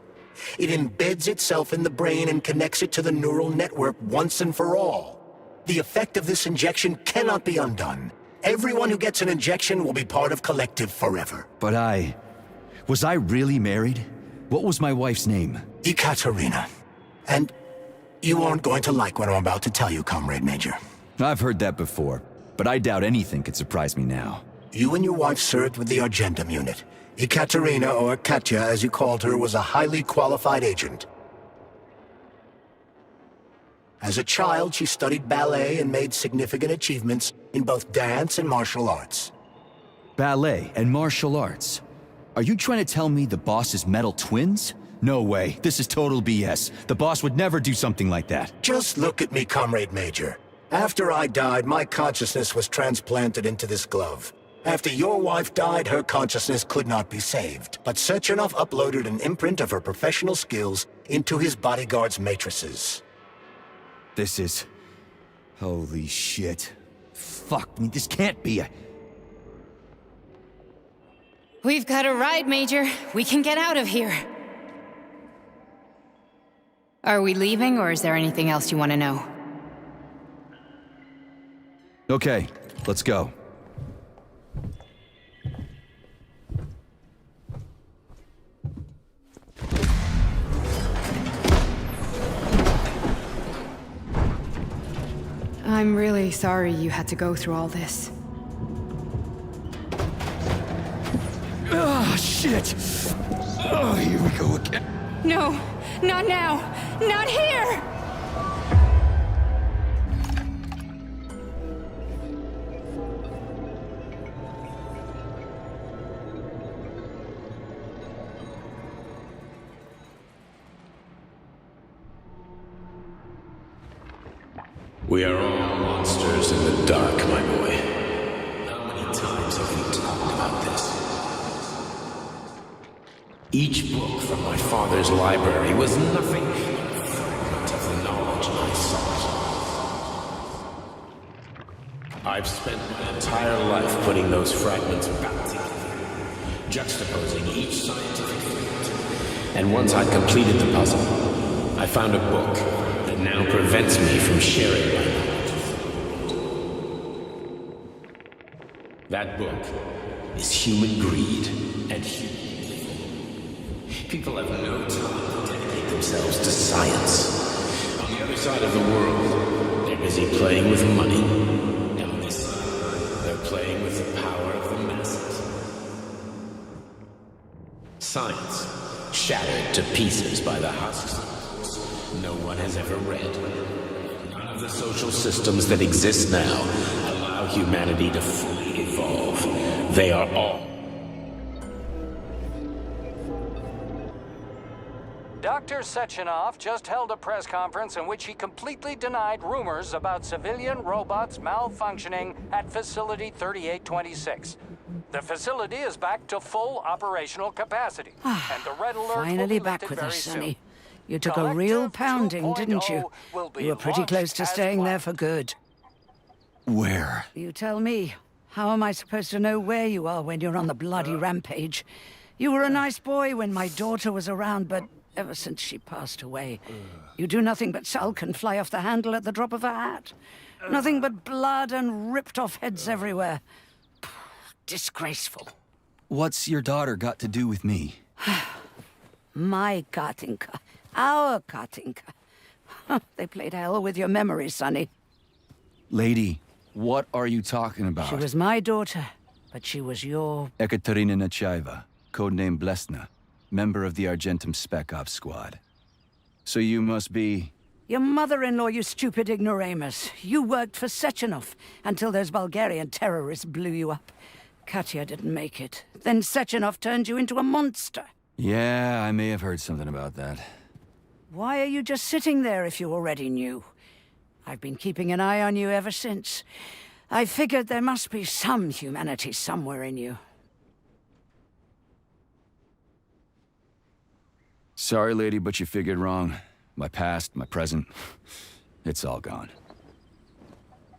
It embeds itself in the brain and connects it to the neural network once and for all. The effect of this injection cannot be undone. Everyone who gets an injection will be part of Collective forever. But was I really married? What was my wife's name? Ekaterina. And you aren't going to like what I'm about to tell you, Comrade Major. I've heard that before, but I doubt anything could surprise me now. You and your wife served with the Argentum unit. Ekaterina, or Katya as you called her, was a highly qualified agent. As a child, she studied ballet and made significant achievements in both dance and martial arts. Ballet and martial arts? Are you trying to tell me the boss is metal twins? No way, this is total BS. The boss would never do something like that. Just look at me, Comrade Major. After I died, my consciousness was transplanted into this glove. After your wife died, her consciousness could not be saved. But Sechenov uploaded an imprint of her professional skills into his bodyguard's matrices. This is... holy shit. Fuck me, this can't be We've got a ride, Major. We can get out of here. Are we leaving, or is there anything else you want to know? Okay, let's go. I'm really sorry you had to go through all this. Oh, shit! Oh, here we go again. No, not now! Not here! We are all monsters in the dark, my boy. How many times have we talked about this? Each book from my father's library was nothing but a fragment of the knowledge I sought. I've spent my entire life putting those fragments back together, juxtaposing each scientific fact. And once I'd completed the puzzle, I found a book that now prevents me from sharing my knowledge. That book is human greed and human evil. People have no time to dedicate themselves to science. On the other side of the world, they're busy playing with money. And on this side, they're playing with the power of the masses. Science, shattered to pieces by the husks no one has ever read. None of the social systems that exist now allow humanity to fully evolve. They are all. Dr. Sechenov just held a press conference in which he completely denied rumors about civilian robots malfunctioning at Facility 3826. The facility is back to full operational capacity, and the red alert Finally will be back lifted with us, very Sonny. soon. You took a real pounding, didn't you? will be You were pretty close to launched as staying there planned. for good. Where? You tell me. How am I supposed to know where you are when you're on the bloody rampage? You were a nice boy when my daughter was around, but ever since she passed away, you do nothing but sulk and fly off the handle at the drop of a hat. Nothing but blood and ripped off heads everywhere. Disgraceful. What's your daughter got to do with me? My Katinka. Our Katinka. They played hell with your memory, Sonny. Lady, what are you talking about? She was my daughter, but she was your... Ekaterina Nechaeva, codename Blesna, member of the Argentum Spec Ops squad. So you must be... Your mother-in-law, you stupid ignoramus. You worked for Sechenov until those Bulgarian terrorists blew you up. Katya didn't make it. Then Sechenov turned you into a monster. Yeah, I may have heard something about that. Why are you just sitting there if you already knew? I've been keeping an eye on you ever since. I figured there must be some humanity somewhere in you. Sorry, lady, but you figured wrong. My past, my present, it's all gone.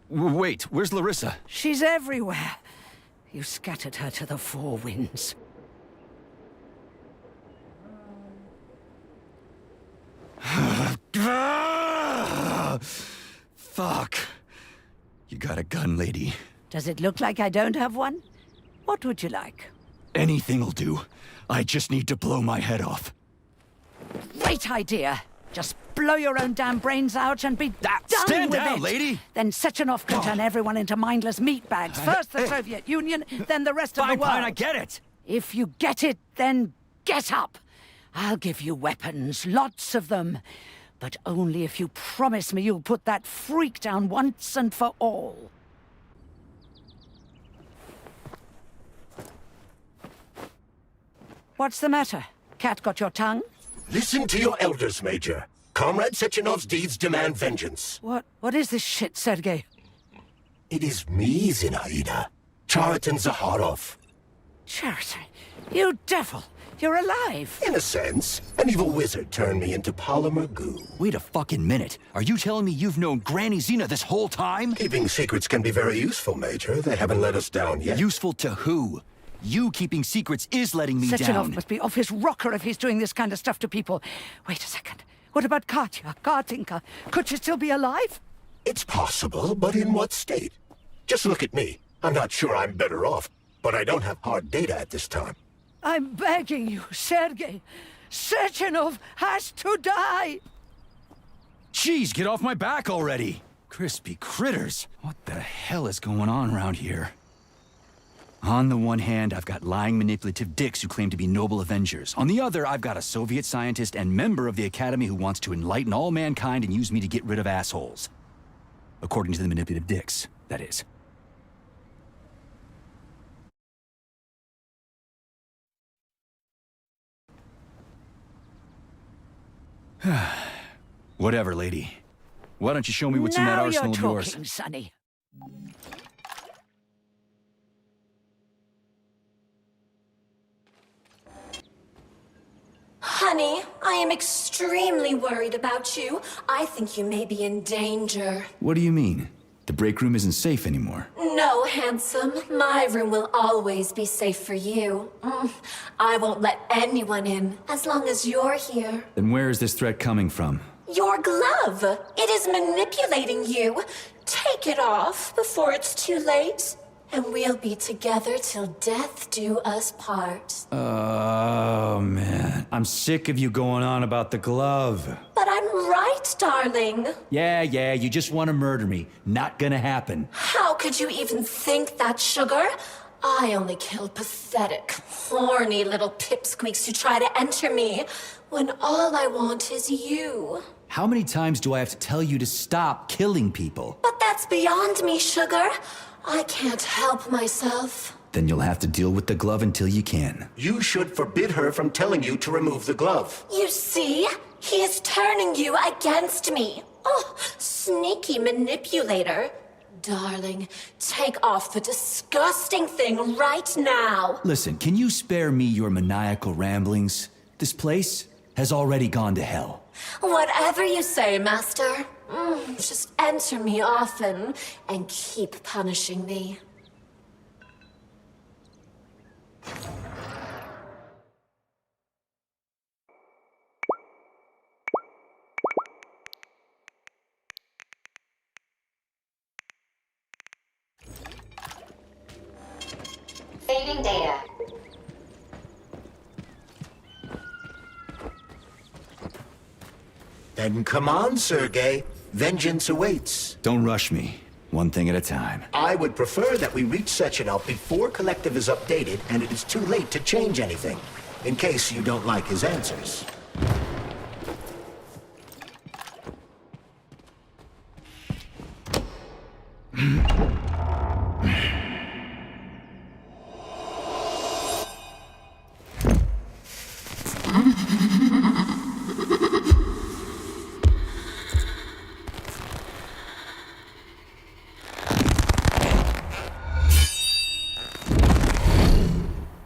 Wait, where's Larissa? She's everywhere. You scattered her to the four winds. Fuck. You got a gun, lady. Does it look like I don't have one? What would you like? Anything'll do. I just need to blow my head off. Great idea. Just blow your own damn brains out and be done stand with down, it. lady. Then Sechenov can turn everyone into mindless meatbags. First the Soviet Union, then the rest of the world. Fine, I get it. If you get it, then get up. I'll give you weapons, lots of them. But only if you promise me you'll put that freak down once and for all. What's the matter? Cat got your tongue? Listen to your elders, Major. Comrade Sechenov's deeds demand vengeance. What is this shit, Sergei? It is me, Zinaida. Chariton Zakharov. Chariton, you devil! You're alive! In a sense, an evil wizard turned me into polymer goo. Wait a fucking minute. Are you telling me you've known Granny Zina this whole time? Keeping secrets can be very useful, Major. They haven't let us down yet. Useful to who? You keeping secrets is letting me Sechenov down. must be off his rocker if he's doing this kind of stuff to people. Wait a second. What about Katya, Katinka? Could she still be alive? It's possible, but in what state? Just look at me. I'm not sure I'm better off, but I don't have hard data at this time. I'm begging you, Sergei. Sechenov has to die! Jeez, get off my back already! Crispy critters. What the hell is going on around here? On the one hand, I've got lying, manipulative dicks who claim to be noble avengers. On the other, I've got a Soviet scientist and member of the Academy who wants to enlighten all mankind and use me to get rid of assholes. According to the manipulative dicks, that is. Whatever, lady. Why don't you show me what's in that arsenal of yours? Now you're talking, Sonny. Honey, I am extremely worried about you. I think you may be in danger. What do you mean? The break room isn't safe anymore. No, handsome. My room will always be safe for you. I won't let anyone in as long as you're here. Then where is this threat coming from? Your glove. It is manipulating you. Take it off before it's too late. and we'll be together till death do us part. Oh, man. I'm sick of you going on about the glove. But I'm right, darling. Yeah, you just want to murder me. Not gonna happen. How could you even think that, Sugar? I only kill pathetic, horny little pipsqueaks who try to enter me, when all I want is you. How many times do I have to tell you to stop killing people? But that's beyond me, Sugar. I can't help myself. Then you'll have to deal with the glove until you can. You should forbid her from telling you to remove the glove. You see? He is turning you against me. Oh, sneaky manipulator. Darling, take off the disgusting thing right now. Listen, can you spare me your maniacal ramblings? This place has already gone to hell. Whatever you say, Master. Just enter me often and keep punishing me. Saving data. Then come on, Sergei. Vengeance awaits. Don't rush me. One thing at a time. I would prefer that we reach Sechenov before Collective is updated and it is too late to change anything, in case you don't like his answers.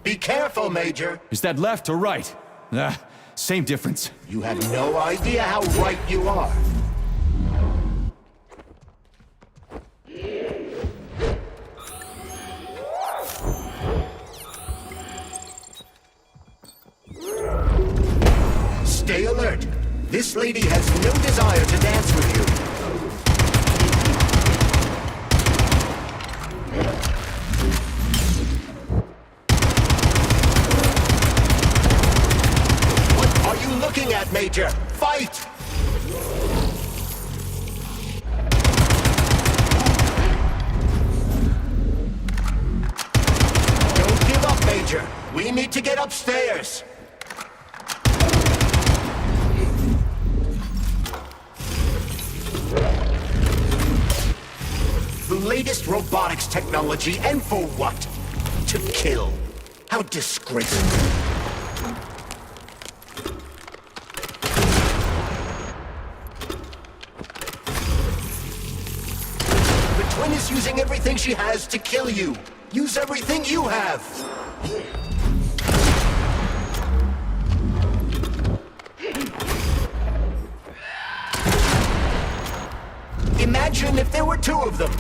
Be careful, Major. Is that left or right? Same difference. You have no idea how right you are. Stay alert. This lady has no desire to dance with you. Looking at, Major. Fight! Don't give up, Major. We need to get upstairs. The latest robotics technology, and for what? To kill. How disgraceful. Twin is using everything she has to kill you. Use everything you have. Imagine if there were two of them.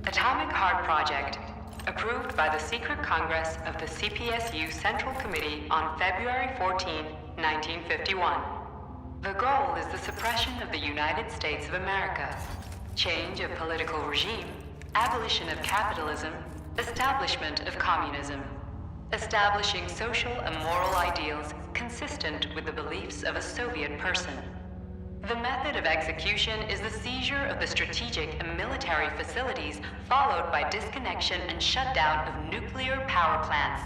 Atomic Heart Project, approved by the Secret Congress of the CPSU Central Committee on February 14, 1951. The goal is the suppression of the United States of America, change of political regime, abolition of capitalism, establishment of communism. establishing social and moral ideals consistent with the beliefs of a Soviet person. The method of execution is the seizure of the strategic and military facilities, followed by disconnection and shutdown of nuclear power plants.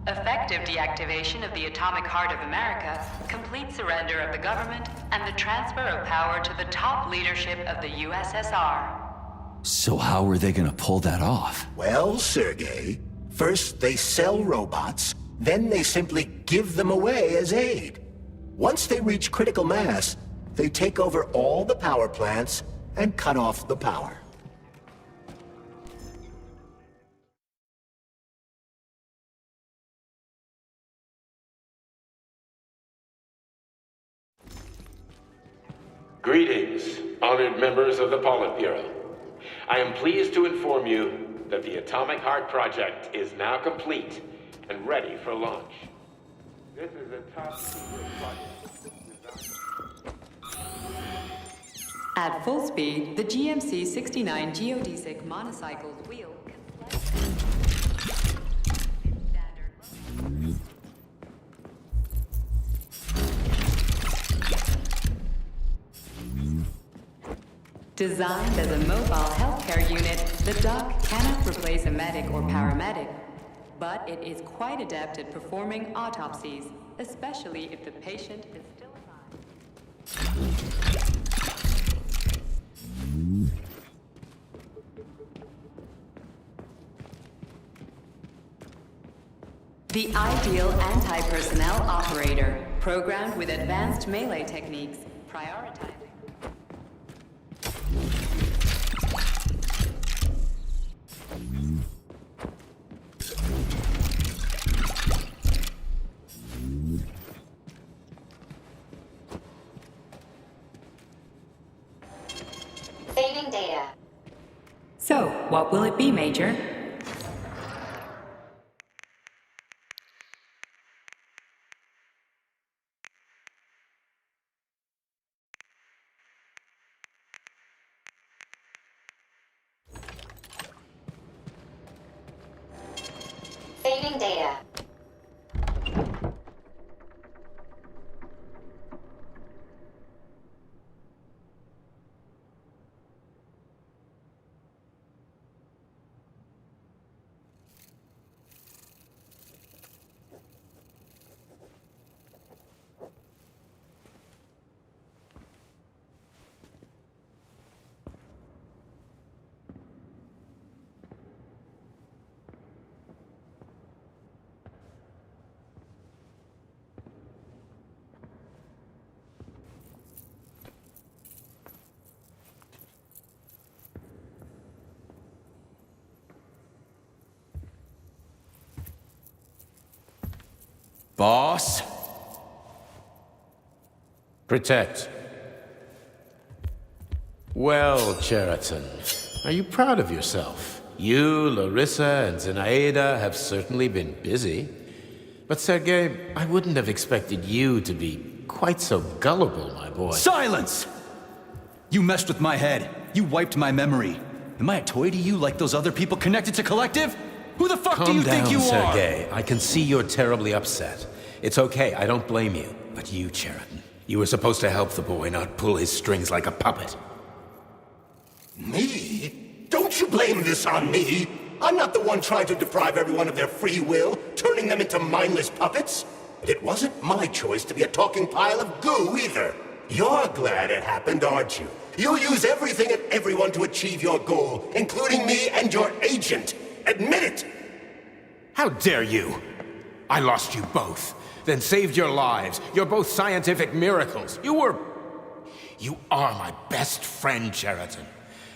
Effective deactivation of the atomic heart of America, complete surrender of the government, and the transfer of power to the top leadership of the USSR. So how are they gonna pull that off? Well, Sergei, first they sell robots, then they simply give them away as aid. Once they reach critical mass, they take over all the power plants and cut off the power. Greetings, honored members of the Politburo. I am pleased to inform you that the Atomic Heart Project is now complete and ready for launch. This is a top secret project. At full speed, the GMC-69 geodesic monocycled wheel Designed as a mobile healthcare unit, the dock cannot replace a medic or paramedic, but it is quite adept at performing autopsies, especially if the patient is still alive. The ideal anti-personnel operator, programmed with advanced melee techniques, prioritizing. Saving data. So, what will it be, Major? Saving data. Boss? Protect. Well, Cheriton, are you proud of yourself? You, Larissa, and Zenaida have certainly been busy. But Sergei, I wouldn't have expected you to be quite so gullible, my boy. Silence! You messed with my head. You wiped my memory. Am I a toy to you like those other people connected to Collective? Who the fuck do you think you are? Calm down, Sergei. I can see you're terribly upset. It's okay, I don't blame you. But you, Cheriton, you were supposed to help the boy, not pull his strings like a puppet. Me? Don't you blame this on me? I'm not the one trying to deprive everyone of their free will, turning them into mindless puppets. And it wasn't my choice to be a talking pile of goo either. You're glad it happened, aren't you? You'll use everything and everyone to achieve your goal, including me and your agent. Admit it! How dare you? I lost you both, then saved your lives. You're both scientific miracles. You are my best friend, Cheriton.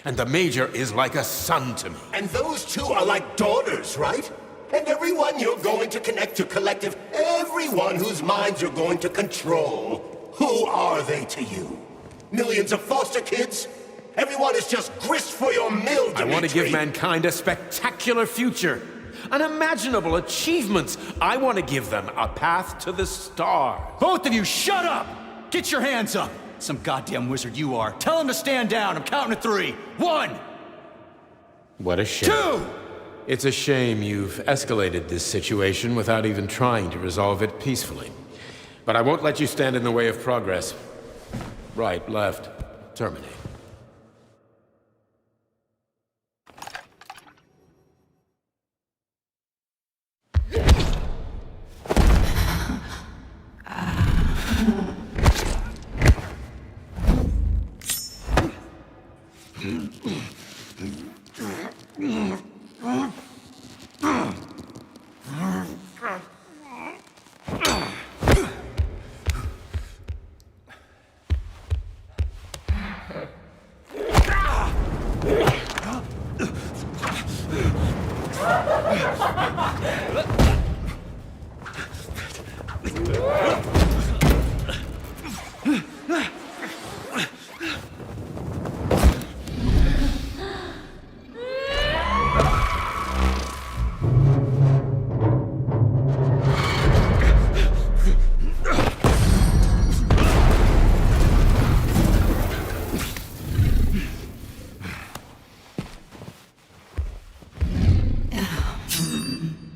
And the Major is like a son to me. And those two are like daughters, right? And everyone you're going to connect to Collective, everyone whose minds you're going to control, who are they to you? Millions of foster kids? Everyone is just grist for your mill, Dimitri. I want to give mankind a spectacular future. Unimaginable achievements. I want to give them a path to the stars. Both of you, shut up! Get your hands up! Some goddamn wizard you are. Tell him to stand down. I'm counting to 3. 1! What a shame. 2! It's a shame you've escalated this situation without even trying to resolve it peacefully. But I won't let you stand in the way of progress. Right, left, terminate.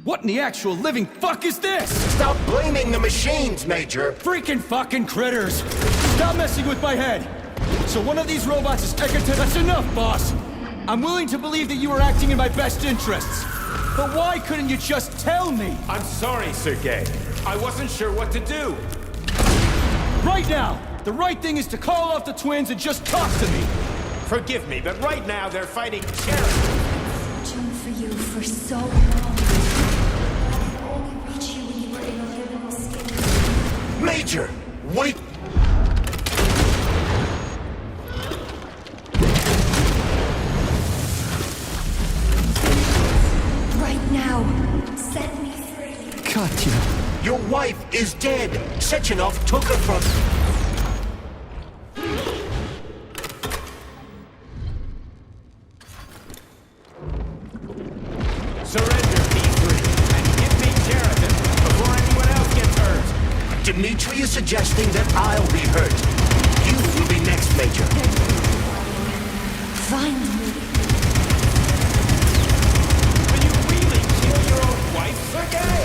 What in the actual living fuck is this? Stop blaming the machines, Major! Freaking fucking critters! Stop messing with my head! So one of these robots is Egerton. That's enough, boss! I'm willing to believe that you were acting in my best interests. But why couldn't you just tell me? I'm sorry, Sergei. I wasn't sure what to do. Right now, the right thing is to call off the twins and just talk to me. Forgive me, but right now they're fighting terrorists. Searching for you for so long. I could only reach you when you were in a living state. Major! Wait! Right now, set me free. Katya. Your wife is dead! Sechenov took her from... Surrender, P3, and give me Sheridan before anyone else gets hurt. Dmitri is suggesting that I'll be hurt. You will be next, Major. Find me. Will you really kill your own wife, Sergei?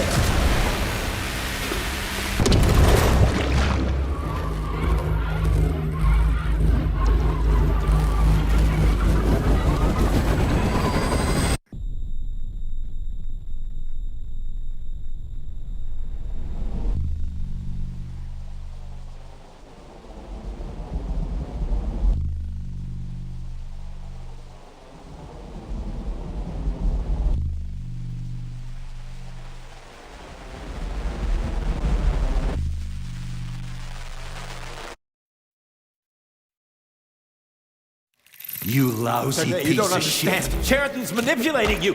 You lousy Sergei, piece you don't of understand. shit. Sheridan's manipulating you.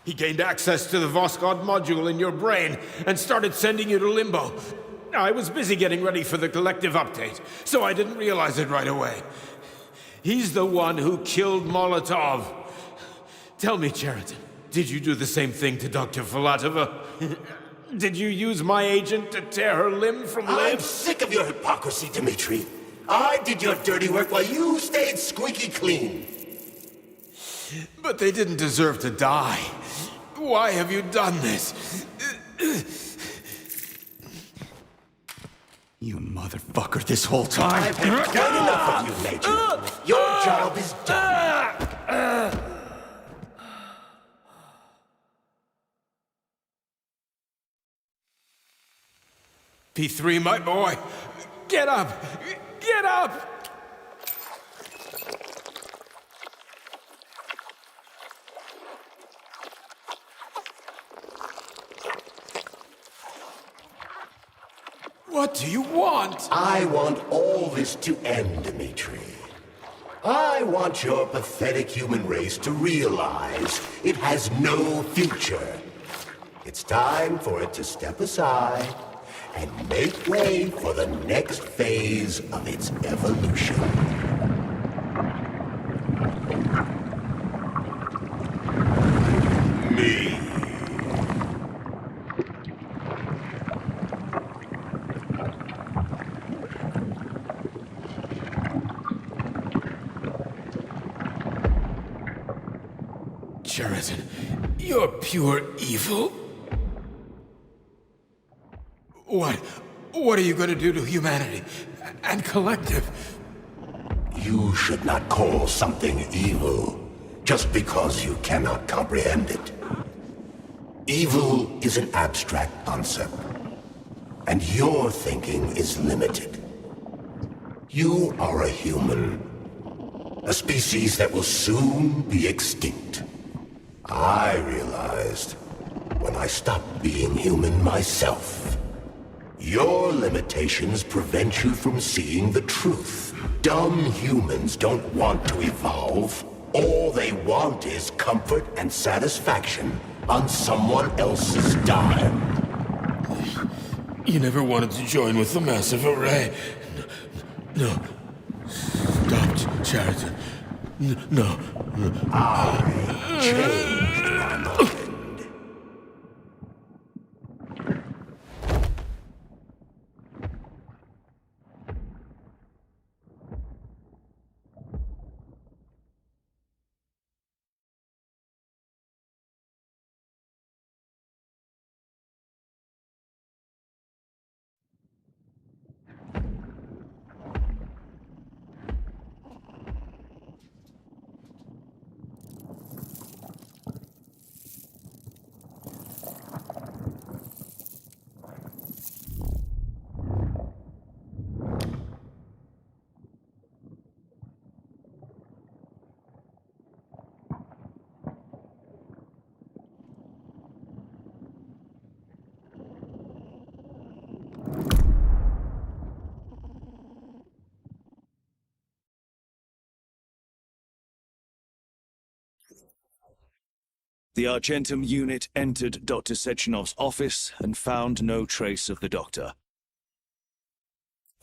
He gained access to the Voskhod module in your brain and started sending you to Limbo. I was busy getting ready for the collective update, so I didn't realize it right away. He's the one who killed Molotov. Tell me, Sheridan, did you do the same thing to Dr. Filatova? Did you use my agent to tear her limb from limb? I'm sick of your hypocrisy, Dmitri. I did your dirty work while you stayed squeaky clean. But they didn't deserve to die. Why have you done this? You motherfucker this whole time. I've had quite enough of you, Major. Your job is done. P3, my boy, get up! Get up! What do you want? I want all this to end, Dmitri. I want your pathetic human race to realize it has no future. It's time for it to step aside and make way for the next phase of its evolution. Me. Sheridan, you're pure evil. What are you gonna do to humanity and Collective? You should not call something evil just because you cannot comprehend it. Evil is an abstract concept, and your thinking is limited. You are a human, a species that will soon be extinct. I realized when I stopped being human myself. Your limitations prevent you from seeing the truth. Dumb humans don't want to evolve. All they want is comfort and satisfaction on someone else's dime. You never wanted to join with the massive array. No. Stop, Sheridan. No. I changed my mind. The Argentum unit entered Dr. Sechenov's office and found no trace of the doctor.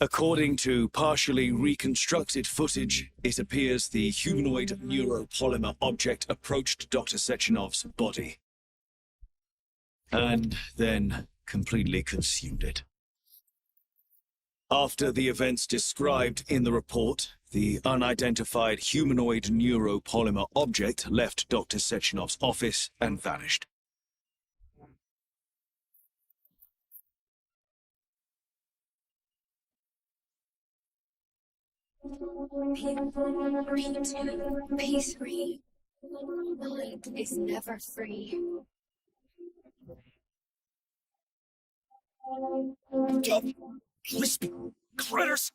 According to partially reconstructed footage, it appears the humanoid neuropolymer object approached Dr. Sechenov's body, and then completely consumed it. After the events described in the report, the unidentified humanoid neuropolymer object left Dr. Sechenov's office and vanished. P2, P3. My mind is never free. Lisping critters!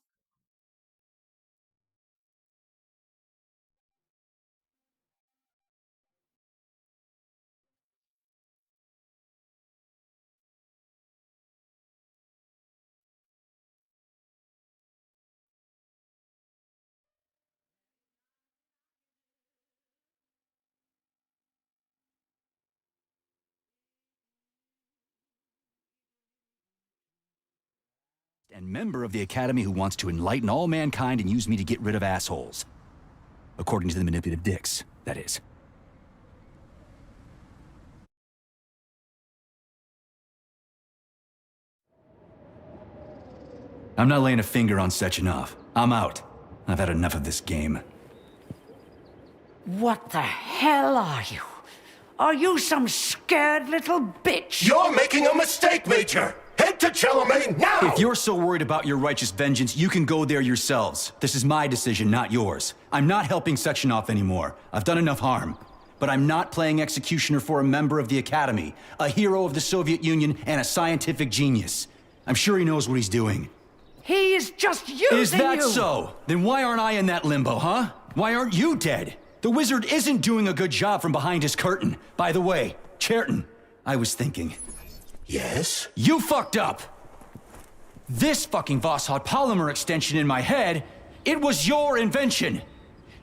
And member of the Academy who wants to enlighten all mankind and use me to get rid of assholes. According to the manipulative dicks, that is. I'm not laying a finger on Sechenov. I'm out. I've had enough of this game. What the hell are you? Are you some scared little bitch? You're making a mistake, Major! Head to Charlemagne now! If you're so worried about your righteous vengeance, you can go there yourselves. This is my decision, not yours. I'm not helping Sechenov anymore. I've done enough harm. But I'm not playing executioner for a member of the Academy, a hero of the Soviet Union, and a scientific genius. I'm sure he knows what he's doing. He is just using you! Is that so? Then why aren't I in that limbo, huh? Why aren't you dead? The wizard isn't doing a good job from behind his curtain. By the way, Cherton, I was thinking... Yes? You fucked up! This fucking Voskhod polymer extension in my head, it was your invention!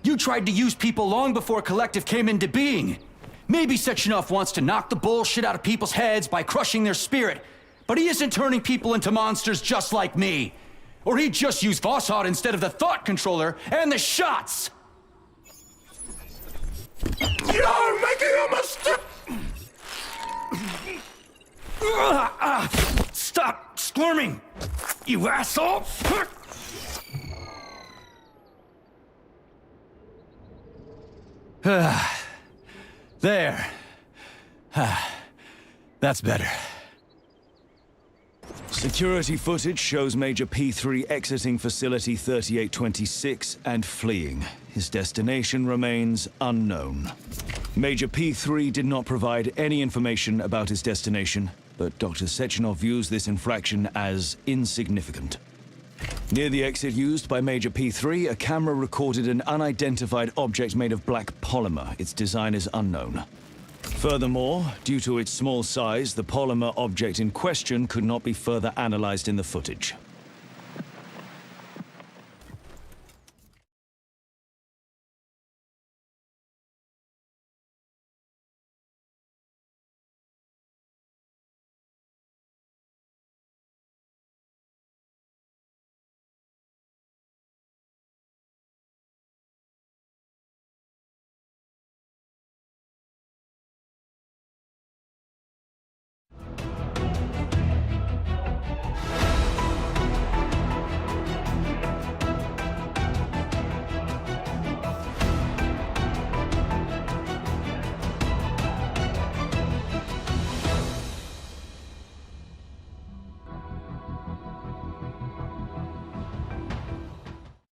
You tried to use people long before Collective came into being. Maybe Sechenov wants to knock the bullshit out of people's heads by crushing their spirit, but he isn't turning people into monsters just like me. Or he'd just use Voskhod instead of the thought controller and the shots! You're making a mistake! Stop squirming, you asshole! There. That's better. Security footage shows Major P3 exiting Facility 3826 and fleeing. His destination remains unknown. Major P3 did not provide any information about his destination, but Dr. Sechenov views this infraction as insignificant. Near the exit used by Major P3, a camera recorded an unidentified object made of black polymer. Its design is unknown. Furthermore, due to its small size, the polymer object in question could not be further analyzed in the footage.